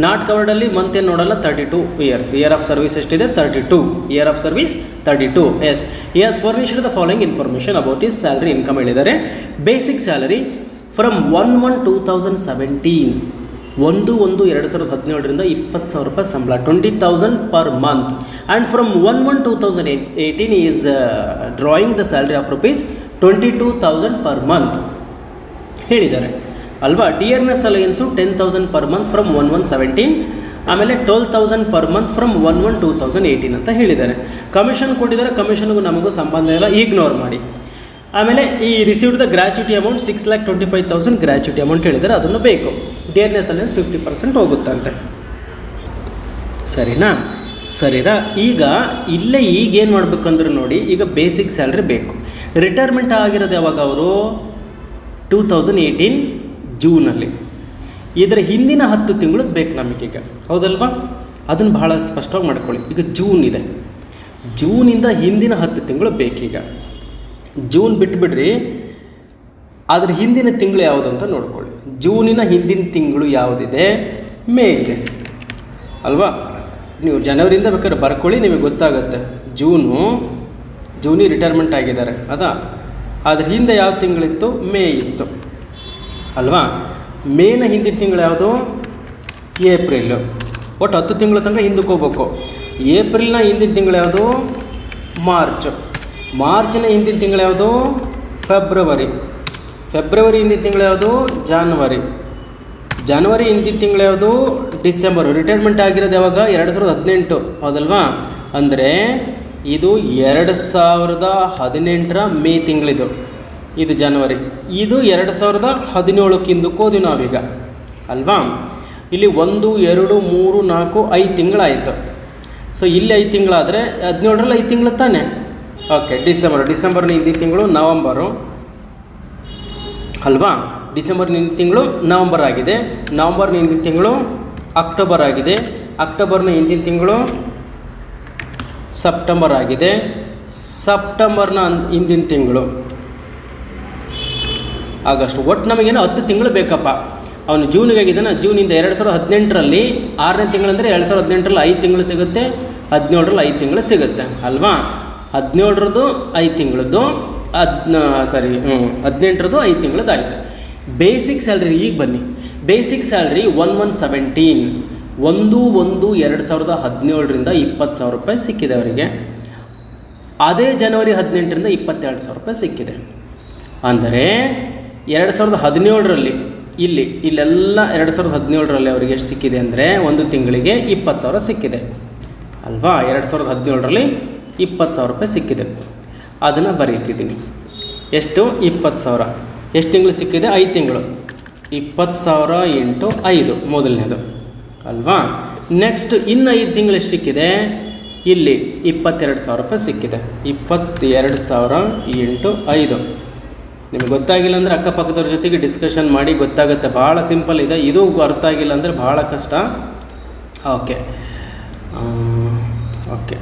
Not ಕವರ್ಡಲ್ಲಿ ಮಂತ್ ಏನು ನೋಡಲ್ಲ, 32 years. ಇಯರ್ ಆಫ್ ಸರ್ವಿಸ್ ಎಷ್ಟಿದೆ? 32. Year of service 32. Yes, he has furnished the following information about his salary income ಹೇಳಿದ್ದಾರೆ. Basic salary from 1/1/2017, 1/1/2017 20,000 ರೂಪಾಯಿ ಸಂಬಳ, 20,000 per month. And from 1/1/2018 is drawing the salary of rupees 22,000 per month ಹೇಳಿದ್ದಾರೆ, ಅಲ್ವಾ. Dearness Alliance 10,000 per month from 1/1/17, ಆಮೇಲೆ 12,000 per month from 1/1/2018 ಅಂತ ಹೇಳಿದ್ದಾರೆ. Commission ಕೊಟ್ಟಿದ್ದಾರೆ, ಕಮಿಷನ್ಗೂ ನಮಗೂ ಸಂಬಂಧ ಇಲ್ಲ, ಇಗ್ನೋರ್ ಮಾಡಿ. ಆಮೇಲೆ ಈ received the gratuity amount 6,25,000 gratuity amount ಹೇಳಿದ್ದಾರೆ, ಅದನ್ನು ಬೇಕು. ಡಿಯರ್ನೆಸ್ ಅಲಯನ್ಸ್ 50% ಹೋಗುತ್ತಂತೆ, ಸರಿನಾ. ಈಗ ಇಲ್ಲೇ ಈಗೇನು ಮಾಡಬೇಕಂದ್ರೆ ನೋಡಿ, ಈಗ ಬೇಸಿಕ್ ಸ್ಯಾಲ್ರಿ ಬೇಕು. ರಿಟೈರ್ಮೆಂಟ್ ಆಗಿರೋದು ಯಾವಾಗ? ಅವರು 2018 ಜೂನಲ್ಲಿ. ಇದರ ಹಿಂದಿನ 10 ತಿಂಗಳು ಬೇಕು ನಮಗೀಗ, ಹೌದಲ್ವಾ. ಅದನ್ನು ಭಾಳ ಸ್ಪಷ್ಟವಾಗಿ ಮಾಡ್ಕೊಳ್ಳಿ. ಈಗ ಜೂನ್ ಇದೆ, ಜೂನಿಂದ ಹಿಂದಿನ 10 ತಿಂಗಳು ಬೇಕೀಗ. ಜೂನ್ ಬಿಟ್ಬಿಡ್ರಿ, ಅದರ ಹಿಂದಿನ ತಿಂಗಳು ಯಾವುದು ಅಂತ ನೋಡ್ಕೊಳ್ಳಿ. ಜೂನಿನ ಹಿಂದಿನ ತಿಂಗಳು ಯಾವುದಿದೆ? ಮೇ ಇದೆ, ಅಲ್ವಾ. ನೀವು ಜನವರಿಯಿಂದ ಬೇಕಾದ್ರೆ ಬರ್ಕೊಳ್ಳಿ, ನಿಮಗೆ ಗೊತ್ತಾಗುತ್ತೆ. ಜೂನಿಗೆ ರಿಟೈರ್ಮೆಂಟ್ ಆಗಿದ್ದಾರೆ, ಅದ್ರ ಹಿಂದೆ ಯಾವ ತಿಂಗಳಿತ್ತು? ಮೇ ಇತ್ತು, ಅಲ್ವಾ. ಮೇನ ಹಿಂದಿನ ತಿಂಗಳು ಯಾವುದು? ಏಪ್ರಿಲ್ಲು. ಒಟ್ಟು 10 ತಿಂಗಳ ತನಕ ಹಿಂದಕ್ಕೆ ಹೋಗ್ಬೇಕು. ಏಪ್ರಿಲ್ನ ಹಿಂದಿನ ತಿಂಗಳು ಯಾವುದು? ಮಾರ್ಚ್. ಮಾರ್ಚ್ನ ಹಿಂದಿನ ತಿಂಗಳು ಯಾವುದು? ಫೆಬ್ರವರಿ. ಫೆಬ್ರವರಿ ಹಿಂದಿನ ತಿಂಗಳು ಯಾವುದು? ಜಾನ್ವರಿ. ಜಾನ್ವರಿ ಹಿಂದಿನ ತಿಂಗಳು ಯಾವುದು? ಡಿಸೆಂಬರು. ರಿಟೈರ್ಮೆಂಟ್ ಆಗಿರೋದು ಯಾವಾಗ? 2018, ಹೌದಲ್ವಾ. ಅಂದರೆ ಇದು 2018ರ ಮೇ ತಿಂಗಳಿದು, ಇದು ಜನವರಿ. ಇದು 2017ಕ್ಕೆ ಹಿಂದಕ್ಕೆ ಹೋದ್ವಿ ನಾವೀಗ, ಅಲ್ವಾ. ಇಲ್ಲಿ 1, 2, 3, 4, 5 ತಿಂಗಳಾಯಿತು. ಸೊ ಇಲ್ಲಿ 5 ತಿಂಗಳಾದರೆ 17ರಲ್ಲಿ 5 ತಿಂಗಳು ತಾನೆ. ಓಕೆ, ಡಿಸೆಂಬರ್ನ ಹಿಂದಿನ ತಿಂಗಳು ನವಂಬರು, ಅಲ್ವಾ. ಡಿಸೆಂಬರ್ನ ಹಿಂದಿನ ತಿಂಗಳು ನವಂಬರ್ ಆಗಿದೆ, ನವಂಬರ್ನ ಹಿಂದಿನ ತಿಂಗಳು ಅಕ್ಟೋಬರ್ ಆಗಿದೆ, ಅಕ್ಟೋಬರ್ನ ಹಿಂದಿನ ತಿಂಗಳು ಸೆಪ್ಟೆಂಬರ್ ಆಗಿದೆ, ಸೆಪ್ಟೆಂಬರ್ನ ಹಿಂದಿನ ತಿಂಗಳು ಆಗಸ್ಟ್. ಒಟ್ಟು ನಮಗೇನು 10 ತಿಂಗಳು ಬೇಕಪ್ಪ. ಅವನು ಜೂನಿಗೆ ಆಗಿದ್ದಾನೆ, ಜೂನಿಂದ 2018ರಲ್ಲಿ 6ನೇ ತಿಂಗಳಂದರೆ 2018ರಲ್ಲಿ 5 ತಿಂಗಳು ಸಿಗುತ್ತೆ, 17ರಲ್ಲಿ 5 ತಿಂಗಳು ಸಿಗುತ್ತೆ, ಅಲ್ವಾ. 17ರದ್ದು 5 ತಿಂಗಳದ್ದು, 18ರದ್ದು 5 ತಿಂಗಳದ್ದು ಆಯಿತು. ಬೇಸಿಕ್ ಸ್ಯಾಲ್ರಿ ಈಗ ಬನ್ನಿ. ಬೇಸಿಕ್ ಸ್ಯಾಲ್ರಿ 1/1/17, 1/1/2017ರಿಂದ 20,000 ರೂಪಾಯಿ ಸಿಕ್ಕಿದೆ ಅವರಿಗೆ. ಅದೇ ಜನವರಿ 18ರಿಂದ 22,000 ರೂಪಾಯಿ ಸಿಕ್ಕಿದೆ. ಅಂದರೆ 2017ರಲ್ಲಿ ಇಲ್ಲೆಲ್ಲ 2017ರಲ್ಲಿ ಅವರಿಗೆ ಎಷ್ಟು ಸಿಕ್ಕಿದೆ ಅಂದರೆ ಒಂದು ತಿಂಗಳಿಗೆ 20,000 ಸಿಕ್ಕಿದೆ, ಅಲ್ವಾ. 2017ರಲ್ಲಿ 20,000 ರೂಪಾಯಿ ಸಿಕ್ಕಿದೆ. ಅದನ್ನು ಬರೀತಿದ್ದೀನಿ. ಎಷ್ಟು? 20,000. ಎಷ್ಟು ತಿಂಗಳು ಸಿಕ್ಕಿದೆ? 5 ತಿಂಗಳು. 20,000 × 5 ಮೊದಲನೇದು, ಅಲ್ವಾ. ನೆಕ್ಸ್ಟ್ ಇನ್ನು 5 ತಿಂಗಳು ಎಷ್ಟು ಸಿಕ್ಕಿದೆ? ಇಲ್ಲಿ 22,000 ರೂಪಾಯಿ ಸಿಕ್ಕಿದೆ. 22,000 × 5. ನಿಮಗೆ ಗೊತ್ತಾಗಿಲ್ಲ ಅಂದರೆ ಅಕ್ಕಪಕ್ಕದವ್ರ ಜೊತೆಗೆ ಡಿಸ್ಕಷನ್ ಮಾಡಿ, ಗೊತ್ತಾಗುತ್ತೆ. ಭಾಳ ಸಿಂಪಲ್ ಇದೆ, ಇದು ಅರ್ಥ ಆಗಿಲ್ಲ ಅಂದರೆ ಭಾಳ ಕಷ್ಟ. Okay okay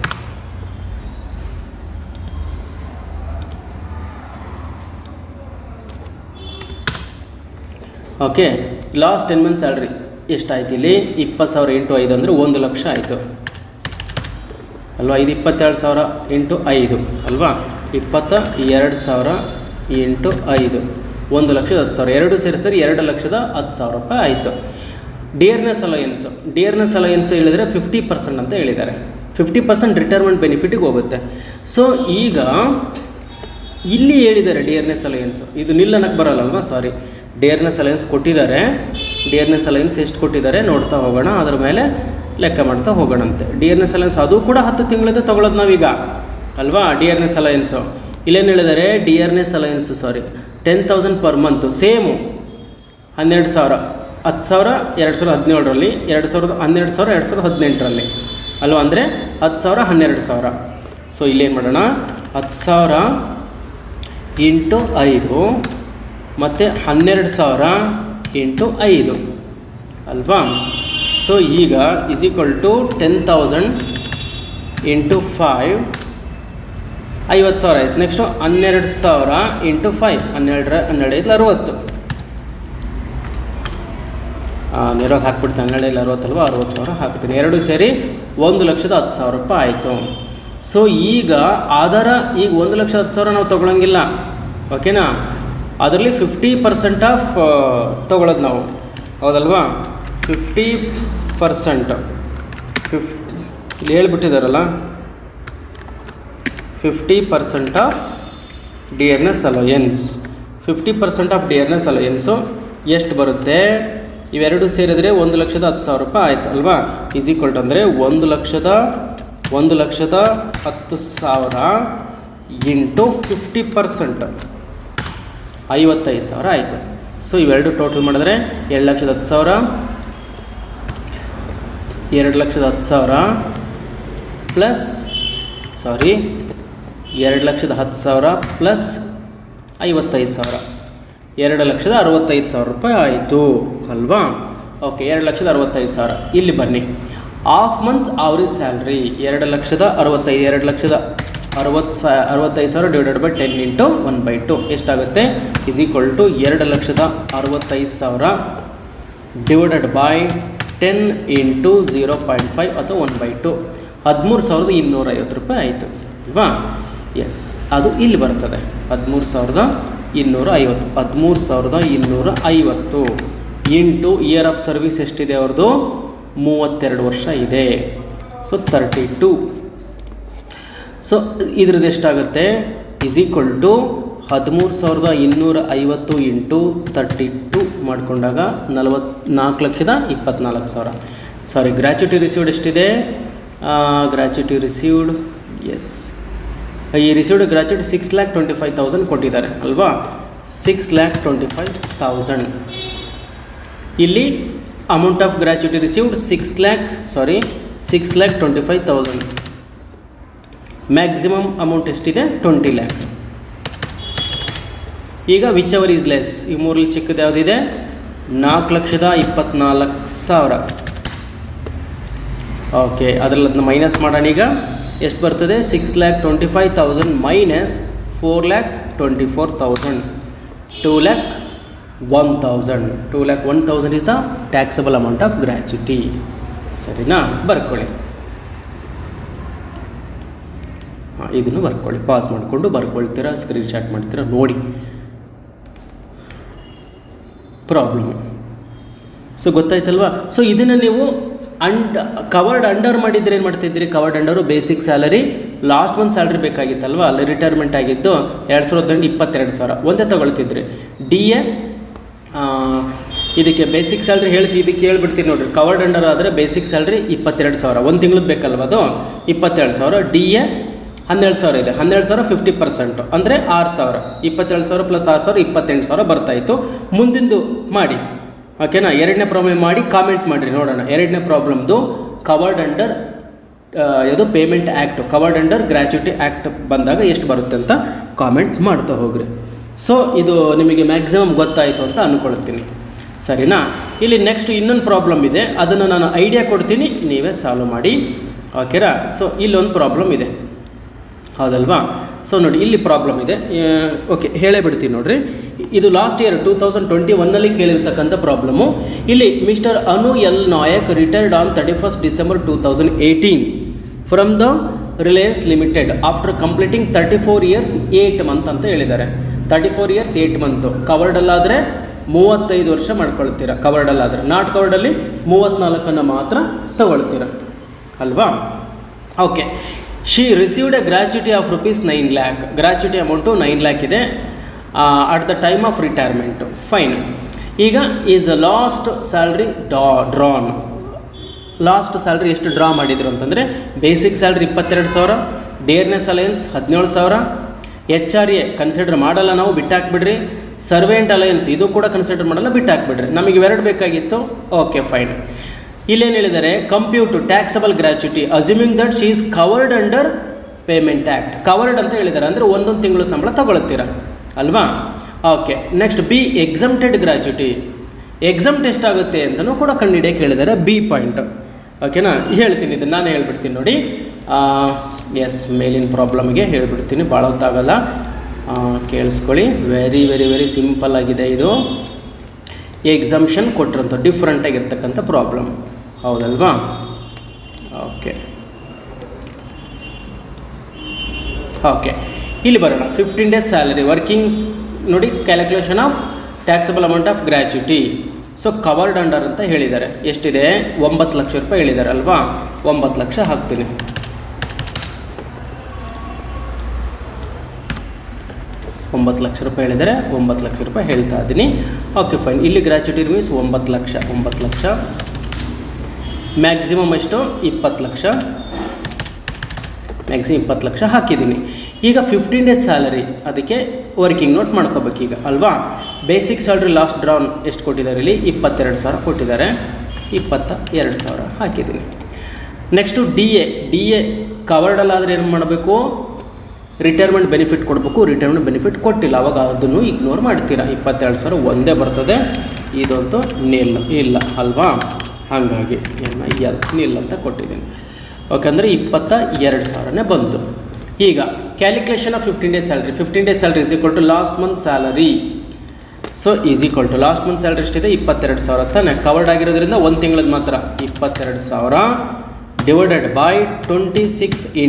okay last 10 month salary ಎಷ್ಟಾಯ್ತು ಇಲ್ಲಿ? 20,000 × 5 ಅಂದರೆ 1,00,000 ಆಯಿತು, ಅಲ್ವಾ. ಇದು 22,000 × 5 ಅಲ್ವಾ. 22,000 × 5 1,10,000. ಎರಡು ಸೇರಿಸಿದ್ರೆ 2,10,000 ರೂಪಾಯಿ ಆಯಿತು. ಡಿಯರ್ನೆಸ್ ಅಲಯನ್ಸ್ ಹೇಳಿದರೆ 50% ಅಂತ ಹೇಳಿದ್ದಾರೆ. 50% ರಿಟೈರ್ಮೆಂಟ್ ಬೆನಿಫಿಟಿಗೆ ಹೋಗುತ್ತೆ. ಸೊ ಈಗ ಇಲ್ಲಿ ಹೇಳಿದ್ದಾರೆ ಡಿಯರ್ನೆಸ್ ಅಲಯನ್ಸ್, ಇದು ನಿಲ್ ಅನ್ನಕ್ಕೆ ಬರಲ್ಲಲ್ವಾ, ಸಾರಿ. ಡಿಯರ್ನೆಸ್ ಅಲಯನ್ಸ್ ಕೊಟ್ಟಿದ್ದಾರೆ. ಡಿಯರ್ನೆಸ್ ಅಲಯನ್ಸ್ ಎಷ್ಟು ಕೊಟ್ಟಿದ್ದಾರೆ ನೋಡ್ತಾ ಹೋಗೋಣ, ಅದರ ಮೇಲೆ ಲೆಕ್ಕ ಮಾಡ್ತಾ ಹೋಗೋಣಂತೆ. ಡಿಯರ್ನೆಸ್ ಅಲಯನ್ಸ್ ಅದು ಕೂಡ 10 ತಿಂಗಳಿಂದ ತೊಗೊಳೋದು ನಾವೀಗ ಅಲ್ವಾ. ಡಿಯರ್ನೆಸ್ ಅಲಯನ್ಸು ಇಲ್ಲೇನು ಹೇಳಿದ್ದಾರೆ, dearness alliance 10,000 per month, same 12,000, 10,000 2017ರಲ್ಲಿ, 12,000 2018ರಲ್ಲಿ ಅಲ್ವಾ. ಅಂದರೆ 10,000 12,000. ಸೊ ಇಲ್ಲೇನು ಮಾಡೋಣ, 10,000 ಇಂಟು 5 ಮತ್ತು 12,000 ಇಂಟು 5 ಅಲ್ವಾ. ಸೊ ಈಗ ಈಸ್ ಈಕ್ವಲ್ ಟು 10,000 ಇಂಟು 5 50,000 ಆಯ್ತು. Next 12,000 into 5 12 60. ನೇರವಾಗಿ ಹಾಕ್ಬಿಡ್ತೀನಿ, 12 60 ಅಲ್ವಾ, 60,000 ಹಾಕ್ತೀನಿ. ಎರಡು ಸೇರಿ 1,10,000 ರೂಪಾಯಿ ಆಯಿತು. ಸೊ ಈಗ ಈಗ 1,10,000 ನಾವು ತೊಗೊಳಂಗಿಲ್ಲ, ಓಕೆನಾ. ಅದರಲ್ಲಿ 50% ಆಫ್ ತೊಗೊಳೋದು ನಾವು, ಹೌದಲ್ವಾ. 50% ಇಲ್ಲಿ ಹೇಳ್ಬಿಟ್ಟಿದ್ದಾರಲ್ಲ, 50% of dearness alliance. 50% of dearness Alliance ಎಷ್ಟು ಬರುತ್ತೆ, ಇವೆರಡು ಸೇರಿದರೆ 1,10,000 ರೂಪಾಯಿ ಆಯಿತು ಅಲ್ವಾ. ಈಸ್ ಈಕ್ವಲ್ ಟು ಅಂದರೆ 1,10,000 ಇಂಟು 50% 55,000 ಆಯಿತು. ಸೊ ಇವೆರಡು ಟೋಟಲ್ ಮಾಡಿದ್ರೆ 2,10,000 2,10,000 ಪ್ಲಸ್ 2,10,000 ಪ್ಲಸ್ 55,000 2,65,000 ರೂಪಾಯಿ ಆಯಿತು ಅಲ್ವಾ. ಓಕೆ, 2,65,000. ಇಲ್ಲಿ ಬನ್ನಿ, half month average salary 2,60,000 divided by 10 into 1/2 ಎಷ್ಟಾಗುತ್ತೆ, is equal to 2,65,000 divided by 10 into 0.5 ಅಥವಾ 1/2 13,250 ರೂಪಾಯಿ ಆಯಿತು ಅಲ್ವಾ. ಎಸ್, ಅದು ಇಲ್ಲಿ ಬರ್ತದೆ 13,250. 13,250 ಇಂಟು ಇಯರ್ ಆಫ್ ಸರ್ವಿಸ್ ಎಷ್ಟಿದೆ ಅವ್ರದ್ದು, 32 ವರ್ಷ ಇದೆ. ಸೊ 32. ಸೊ ಇದ್ರದ್ದು ಎಷ್ಟಾಗುತ್ತೆ, ಈಸ್ ಈಕ್ವಲ್ ಟು 13,250 ಇಂಟು 32 ಮಾಡಿಕೊಂಡಾಗ 4,24,24,000. ಸಾರಿ, ಗ್ರ್ಯಾಚ್ಯುಟಿ ರಿಸೀವ್ಡ್ ಎಷ್ಟಿದೆ, ಗ್ರ್ಯಾಚ್ಯುಟಿ ರಿಸೀವ್ಡ್, ಎಸ್, ಈ ರಿಸೀವ್ಡ್ ಗ್ರ್ಯಾಚ್ಯುಟಿ 6,25,000 ಕೊಟ್ಟಿದ್ದಾರೆ ಅಲ್ವಾ. 6,25,000. ಇಲ್ಲಿ amount of gratuity received 6,25,000. Maximum amount ಎಷ್ಟಿದೆ, 20 lakh. ಈಗ ವಿಚ್ ಅವರ್ ಈಸ್ ಲೆಸ್, ಈ ಮೂರಲ್ಲಿ ಚಿಕ್ಕದು ಯಾವುದಿದೆ, 4,24,000. ಓಕೆ, ಅದರಲ್ಲಿ ಅದನ್ನ ಮೈನಸ್ ಮಾಡೋಣ. ಈಗ ಎಷ್ಟು ಬರ್ತದೆ, 6,25,000 minus 4,24,000, 2,01,000. 2,01,000 is the taxable amount of gratuity. ಸರಿನಾ, ಬರ್ಕೊಳ್ಳಿ. ಇದನ್ನು ಬರ್ಕೊಳ್ಳಿ, ಪಾಸ್ ಮಾಡಿಕೊಂಡು ಬರ್ಕೊಳ್ತೀರಾ, ಸ್ಕ್ರೀನ್ ಶಾಟ್ ಮಾಡ್ತೀರಾ, ನೋಡಿ ಪ್ರಾಬ್ಲಮ್. ಸೊ ಗೊತ್ತಾಯ್ತಲ್ವಾ. ಸೊ ಇದನ್ನು ನೀವು ಕವರ್ಡ್ ಅಂಡರ್ ಮಾಡಿದ್ರೆ ಏನು ಮಾಡ್ತಿದ್ರಿ, covered under basic salary, last month salary ಬೇಕಾಗಿತ್ತಲ್ವ, ಅಲ್ಲಿ ರಿಟೈರ್ಮೆಂಟ್ ಆಗಿದ್ದು 2018 22,000 ಒಂದೇ ತೊಗೊಳ್ತಿದ್ರಿ. DA ಇದಕ್ಕೆ ಬೇಸಿಕ್ ಸ್ಯಾಲ್ರಿ ಇದಕ್ಕೆ ಹೇಳ್ಬಿಡ್ತೀನಿ ನೋಡಿರಿ. ಕವರ್ಡ್ ಅಂಡರ್ ಆದರೆ ಬೇಸಿಕ್ ಸ್ಯಾಲ್ರಿ 22,000, ಒಂದು ತಿಂಗ್ಳದ್ದು ಬೇಕಲ್ವ, ಅದು 27,000. DA 12,000 ಇದೆ, 12,000 50% ಅಂದರೆ 6,000. 27,000 ಪ್ಲಸ್ 6,000 28,000 ಬರ್ತಾಯಿತ್ತು. ಮುಂದಿಂದು ಮಾಡಿ, ಓಕೆನಾ. ಎರಡನೇ ಪ್ರಾಬ್ಲಮ್ ಮಾಡಿ ಕಾಮೆಂಟ್ ಮಾಡಿರಿ ನೋಡೋಣ. ಎರಡನೇ ಪ್ರಾಬ್ಲಮ್ದು ಕವರ್ಡ್ ಅಂಡರ್ ಇದು payment act, covered under gratuity act ಬಂದಾಗ ಎಷ್ಟು ಬರುತ್ತೆ ಅಂತ ಕಾಮೆಂಟ್ ಮಾಡ್ತಾ ಹೋಗ್ರಿ. ಸೊ ಇದು ನಿಮಗೆ ಮ್ಯಾಕ್ಸಿಮಮ್ ಗೊತ್ತಾಯಿತು ಅಂತ ಅಂದ್ಕೊಳ್ತೀನಿ, ಸರಿನಾ. ಇಲ್ಲಿ ನೆಕ್ಸ್ಟ್ ಇನ್ನೊಂದು ಪ್ರಾಬ್ಲಮ್ ಇದೆ, ಅದನ್ನು ನಾನು ಐಡಿಯಾ ಕೊಡ್ತೀನಿ, ನೀವೇ ಸಾಲ್ವ್ ಮಾಡಿ, ಓಕೆನಾ. ಸೊ ಇಲ್ಲೊಂದು ಪ್ರಾಬ್ಲಮ್ ಇದೆ, ಹೌದಲ್ವಾ. ಸೊ ನೋಡಿ, ಇಲ್ಲಿ ಪ್ರಾಬ್ಲಮ್ ಇದೆ, ಓಕೆ ಹೇಳೇ ಬಿಡ್ತೀನಿ ನೋಡಿರಿ. ಇದು ಲಾಸ್ಟ್ ಇಯರ್ 2021ನಲ್ಲಿ ಕೇಳಿರ್ತಕ್ಕಂಥ ಪ್ರಾಬ್ಲಮ್ಮು. ಇಲ್ಲಿ mister Anu L Nayak retired on 31st December 2018 from the Reliance limited after completing 34 years 8 months ಅಂತ ಹೇಳಿದ್ದಾರೆ. 34 years 8 months. ಕವರ್ಡಲ್ಲಾದರೆ 35 ವರ್ಷ ಮಾಡ್ಕೊಳ್ತೀರಾ, ಕವರ್ಡಲ್ಲಾದರೆ. ನಾಟ್ ಕವರ್ಡಲ್ಲಿ 34 ಮಾತ್ರ ತಗೊಳ್ತೀರ ಅಲ್ವಾ. Okay, she received a gratuity of ₹9 lakh. Gratuity amount 9 lakh ಇದೆ. At the time of retirement. Fine. ಈಗ his last salary drawn. Last salary ಎಷ್ಟು draw ಮಾಡಿದರು ಅಂತಂದರೆ basic salary 22,000, dearness allowance 17,000, HRA consider ಮಾಡಲ್ಲ, ನಾವು ಬಿಟ್ಟಾಕ್ಬಿಡ್ರಿ. ಸರ್ವೆಂಟ್ ಅಲಯನ್ಸ್ ಇದು ಕೂಡ consider ಮಾಡಲ್ಲ, ಬಿಟ್ಟಾಕ್ಬಿಡ್ರಿ. ನಮಗೆ ಇವೆರಡು ಬೇಕಾಗಿತ್ತು. Okay fine. ಇಲ್ಲೇನು ಹೇಳಿದ್ದಾರೆ, compute taxable gratuity assuming that she is covered under payment act. Covered ಅಂತ ಹೇಳಿದ್ದಾರೆ ಅಂದರೆ ಒಂದೊಂದು ತಿಂಗಳು ಸಂಬಳ ತಗೊಳ್ತೀರಾ ಅಲ್ವಾ. Okay. Next b exempted gratuity. Exempt ಎಷ್ಟಾಗುತ್ತೆ ಅಂತಲೂ ಕೂಡ ಕಂಡುಹಿಡಿಯೋಕೆ ಹೇಳಿದ್ದಾರೆ. B point. ಓಕೆನಾ, ಹೇಳ್ತೀನಿ, ಇದನ್ನು ನಾನು ಹೇಳ್ಬಿಡ್ತೀನಿ ನೋಡಿ. ಎಸ್, ಮೇಲಿನ ಪ್ರಾಬ್ಲಮ್ಗೆ ಹೇಳ್ಬಿಡ್ತೀನಿ, ಭಾಳ ಹೊತ್ತಾಗಲ್ಲ, ಕೇಳಿಸ್ಕೊಳ್ಳಿ. ವೆರಿ ವೆರಿ ವೆರಿ ಸಿಂಪಲ್ ಆಗಿದೆ ಇದು. ಎಕ್ಸಮ್ಷನ್ ಕೊಟ್ಟಿರೋಂಥ ಡಿಫ್ರೆಂಟಾಗಿರ್ತಕ್ಕಂಥ ಪ್ರಾಬ್ಲಮ್, ಹೌದಲ್ವಾ. ಓಕೆ ಓಕೆ, ಇಲ್ಲಿ ಬರೋಣ. 15 days ಸ್ಯಾಲರಿ ವರ್ಕಿಂಗ್ ನೋಡಿ, calculation of taxable amount of gratuity. So covered under ಅಂತ ಹೇಳಿದ್ದಾರೆ. ಎಷ್ಟಿದೆ? 9 ಲಕ್ಷ ರೂಪಾಯಿ ಹೇಳಿದ್ದಾರೆ ಅಲ್ವಾ. 9 ಲಕ್ಷ ಹಾಕ್ತೀನಿ. 9 ಲಕ್ಷ ರೂಪಾಯಿ ಹೇಳಿದರೆ 9 ಲಕ್ಷ ರೂಪಾಯಿ ಹೇಳ್ತಾ ಇದ್ದೀನಿ. Okay fine. ಇಲ್ಲಿ ಗ್ರ್ಯಾಚ್ಯುಟಿ ಮೀನ್ಸ್ 9 ಲಕ್ಷ. 9 ಲಕ್ಷ ಮ್ಯಾಕ್ಸಿಮಮ್ ಎಷ್ಟು? 20 ಲಕ್ಷ. ಮ್ಯಾಕ್ಸಿಮಮ್ 20 ಲಕ್ಷ ಹಾಕಿದ್ದೀನಿ. ಈಗ 15 days ಸ್ಯಾಲರಿ, ಅದಕ್ಕೆ ವರ್ಕಿಂಗ್ ನೋಟ್ ಮಾಡ್ಕೋಬೇಕು ಈಗ ಅಲ್ವಾ. ಬೇಸಿಕ್ ಸ್ಯಾಲ್ರಿ ಲಾಸ್ಟ್ ಡ್ರಾನ್ ಎಷ್ಟು ಕೊಟ್ಟಿದ್ದಾರೆ? ಇಲ್ಲಿ 22,000 ಕೊಟ್ಟಿದ್ದಾರೆ. 22,000 ಹಾಕಿದ್ದೀನಿ. ನೆಕ್ಸ್ಟು ಡಿ ಎ ಕವರ್ಡಲ್ಲಾದರೆ ಏನು ಮಾಡಬೇಕು? ರಿಟೈರ್ಮೆಂಟ್ ಬೆನಿಫಿಟ್ ಕೊಡಬೇಕು. ರಿಟೈರ್ಮೆಂಟ್ ಬೆನಿಫಿಟ್ ಕೊಟ್ಟಿಲ್ಲ, ಅವಾಗ ಅದನ್ನು ಇಗ್ನೋರ್ ಮಾಡ್ತೀರಾ. 22,000 ಒಂದೇ ಬರ್ತದೆ, ಇದಂತೂ ನಿಲ್ ಇಲ್ಲ ಅಲ್ವಾ. ಹಾಗಾಗಿ ನಿಲ್ ಅಂತ ಕೊಟ್ಟಿದ್ದೀನಿ. ಓಕೆ, ಅಂದರೆ 22,000 ಬಂತು. ಈಗ calculation of 15 days salary. 15 days salary is equal to last month salary. So is equal to last month salary ಎಷ್ಟಿದೆ? 22,000 ತಾನೆ. ಕವರ್ಡ್ ಆಗಿರೋದ್ರಿಂದ ಒಂದು ತಿಂಗಳದ್ದು ಮಾತ್ರ 22,000 ಡಿವೈಡೆಡ್ ಬೈ 26 ×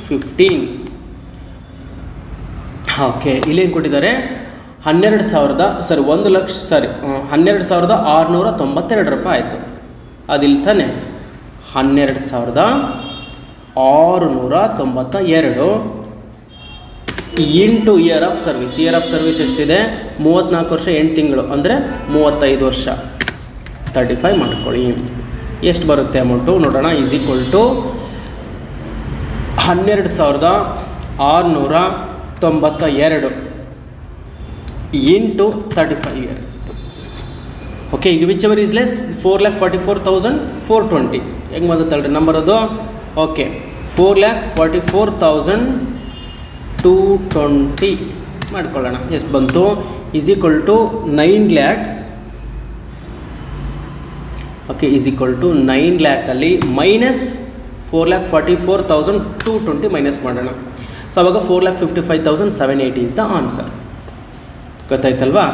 15. ಓಕೆ, ಇಲ್ಲೇನು ಕೊಟ್ಟಿದ್ದಾರೆ? 12,692 ರೂಪಾಯಿ ಆಯಿತು. ಅದಿಲ್ಲಿ ತಾನೆ. 12,692 into year of service. Year of service ಎಷ್ಟಿದೆ? 34 ವರ್ಷ 8 ತಿಂಗಳು, ಅಂದರೆ 35 ವರ್ಷ. 35 ಮಾಡ್ಕೊಳ್ಳಿ. ಎಷ್ಟು ಬರುತ್ತೆ ಅಮೌಂಟು ನೋಡೋಣ. Is equal to 12,692 into 35 years. Okay, ಈಗ ವಿಚ್ ಎವರ್ ಈಸ್ ಲೆಸ್? 4,44,420. ಹೆಂಗೆ ಬಂದುತ್ತಲ್ರಿ ನಂಬರ್ ಅದು? ಓಕೆ, 4,44,220 ಮಾಡ್ಕೊಳ್ಳೋಣ. ಎಷ್ಟು ಬಂತು? Is equal to 9 lakh. Okay, is equal to 9 lakhಲ್ಲಿ ಮೈನಸ್ 4,44,220 ಮೈನಸ್ ಮಾಡೋಣ. ಸೊ ಅವಾಗ 4,55,780 ಇಸ್ ದ ಆನ್ಸರ್. ಗೊತ್ತಾಯ್ತಲ್ವಾ.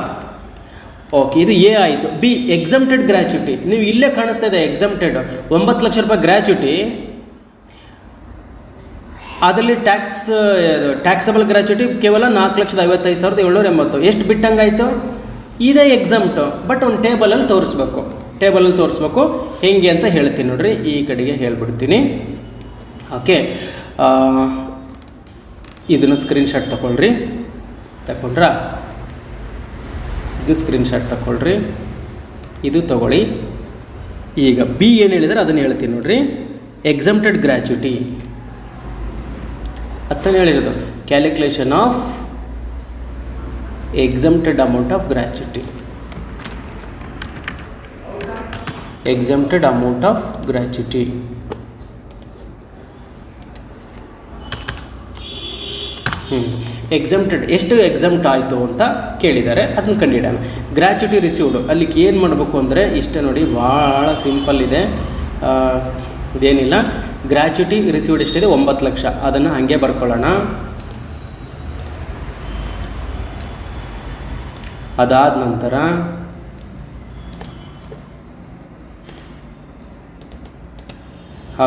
ಓಕೆ, ಇದು ಎ ಆಯಿತು. B exempted gratuity. ನೀವು ಇಲ್ಲೇ ಕಾಣಿಸ್ತಾ ಇದೆ ಎಕ್ಸಮ್ಟೆಡ್ 9 ಲಕ್ಷ ರೂಪಾಯಿ ಗ್ರ್ಯಾಚ್ಯುಟಿ. ಅದರಲ್ಲಿ ಟ್ಯಾಕ್ಸಬಲ್ ಗ್ರ್ಯಾಚ್ಯುಟಿ ಕೇವಲ 4,55,780. ಎಷ್ಟು ಬಿಟ್ಟಂಗಾಯಿತು? ಇದೇ ಎಕ್ಸಮ್ಟು, ಬಟ್ ಒಂದು ಟೇಬಲಲ್ಲಿ ತೋರಿಸ್ಬೇಕು. ಹೆಂಗೆ ಅಂತ ಹೇಳ್ತೀನಿ ನೋಡ್ರಿ. ಈ ಕಡೆಗೆ ಹೇಳ್ಬಿಡ್ತೀನಿ. ಓಕೆ, ಇದನ್ನು ಸ್ಕ್ರೀನ್ಶಾಟ್ ತಗೊಳ್ರಿ. ತಗೊಂಡ್ರಾ? ಇದು ಸ್ಕ್ರೀನ್ಶಾಟ್ ತಗೊಳ್ರಿ. ಇದು ತಗೊಳ್ಳಿ. ಈಗ ಬಿ ಏನು ಹೇಳಿದರೆ ಅದನ್ನು ಹೇಳ್ತೀನಿ ನೋಡ್ರಿ. ಎಕ್ಸಮ್ಟೆಡ್ ಗ್ರ್ಯಾಚ್ಯುಟಿ ಅತ್ತನೇ ಹೇಳಿರೋದು. Calculation of exempted amount of gratuity. Exempted amount of gratuity. Exempted ಎಷ್ಟು ಎಕ್ಸಮ್ಟ್ ಆಯಿತು ಅಂತ ಕೇಳಿದ್ದಾರೆ, ಅದನ್ನು ಕಂಡುಹಿಡಿಯೋಣ. ಗ್ರ್ಯಾಚ್ಯುಟಿ ರಿಸೀವ್ಡ್ ಅಲ್ಲಿಗೆ ಏನು ಮಾಡಬೇಕು ಅಂದರೆ ಇಷ್ಟೇ ನೋಡಿ, ಭಾಳ ಸಿಂಪಲ್ ಇದೆ, ಇದೇನಿಲ್ಲ. ಗ್ರ್ಯಾಚ್ಯುಟಿ ರಿಸೀವ್ಡ್ ಎಷ್ಟಿದೆ? 9 ಲಕ್ಷ. ಅದನ್ನು ಹಾಗೆ ಬರ್ಕೊಳ್ಳೋಣ. ಅದಾದ ನಂತರ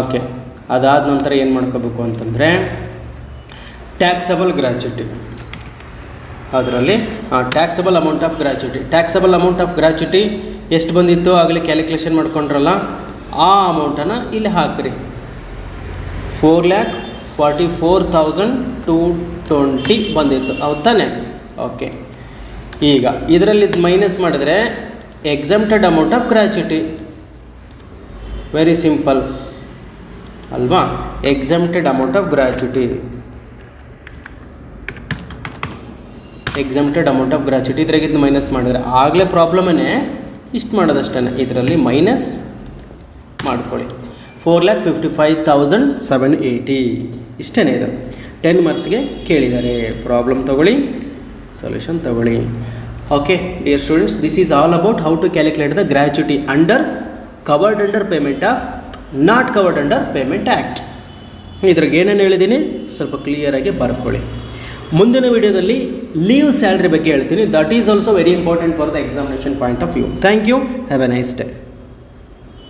ಓಕೆ, ಅದಾದ ನಂತರ ಏನು ಮಾಡ್ಕೋಬೇಕು ಅಂತಂದರೆ ಟ್ಯಾಕ್ಸಬಲ್ ಗ್ರ್ಯಾಚ್ಯುಟಿ. ಅದರಲ್ಲಿ taxable amount of gratuity. Taxable amount of gratuity ಎಷ್ಟು ಬಂದಿತ್ತು ಆಗಲೇ ಕ್ಯಾಲ್ಕುಲೇಷನ್ ಮಾಡ್ಕೊಂಡ್ರಲ್ಲ, ಆ ಅಮೌಂಟನ್ನು ಇಲ್ಲಿ ಹಾಕಿರಿ. 4,44,220 ಬಂದಿತ್ತು, ಹೌದು ತಾನೆ. ಓಕೆ, ಈಗ ಇದರಲ್ಲಿ ಮೈನಸ್ ಮಾಡಿದ್ರೆ exempted amount of gratuity, very simple ಅಲ್ವಾ. Exempted amount of gratuity, exempted amount of gratuity ಇದ್ರಾಗಿದ್ದು ಮೈನಸ್ ಮಾಡಿದ್ರೆ ಆಗಲೇ ಪ್ರಾಬ್ಲಮೇ ಇಷ್ಟು ಮಾಡೋದಷ್ಟೇ. ಇದರಲ್ಲಿ ಮೈನಸ್ ಮಾಡ್ಕೊಳ್ಳಿ. 4,55,780 ಇಷ್ಟೇ ಇದು. 10 ಮಾರ್ಕ್ಸ್ಗೆ ಕೇಳಿದ್ದಾರೆ. ಪ್ರಾಬ್ಲಮ್ ತೊಗೊಳ್ಳಿ, ಸೊಲ್ಯೂಷನ್ ತೊಗೊಳ್ಳಿ. Okay dear students, this is all about how to calculate the gratuity covered under payment of not covered under payment act. ಇದ್ರಾಗ ಏನೇನು ಹೇಳಿದ್ದೀನಿ ಸ್ವಲ್ಪ ಕ್ಲಿಯರಾಗಿ ಬರ್ಕೊಳ್ಳಿ. ಮುಂದಿನ ವಿಡಿಯೋದಲ್ಲಿ ಲೀವ್ ಸ್ಯಾಲ್ರಿ ಬಗ್ಗೆ ಹೇಳ್ತೀನಿ. That is also very important for the examination point of view. Thank you. Have a nice day.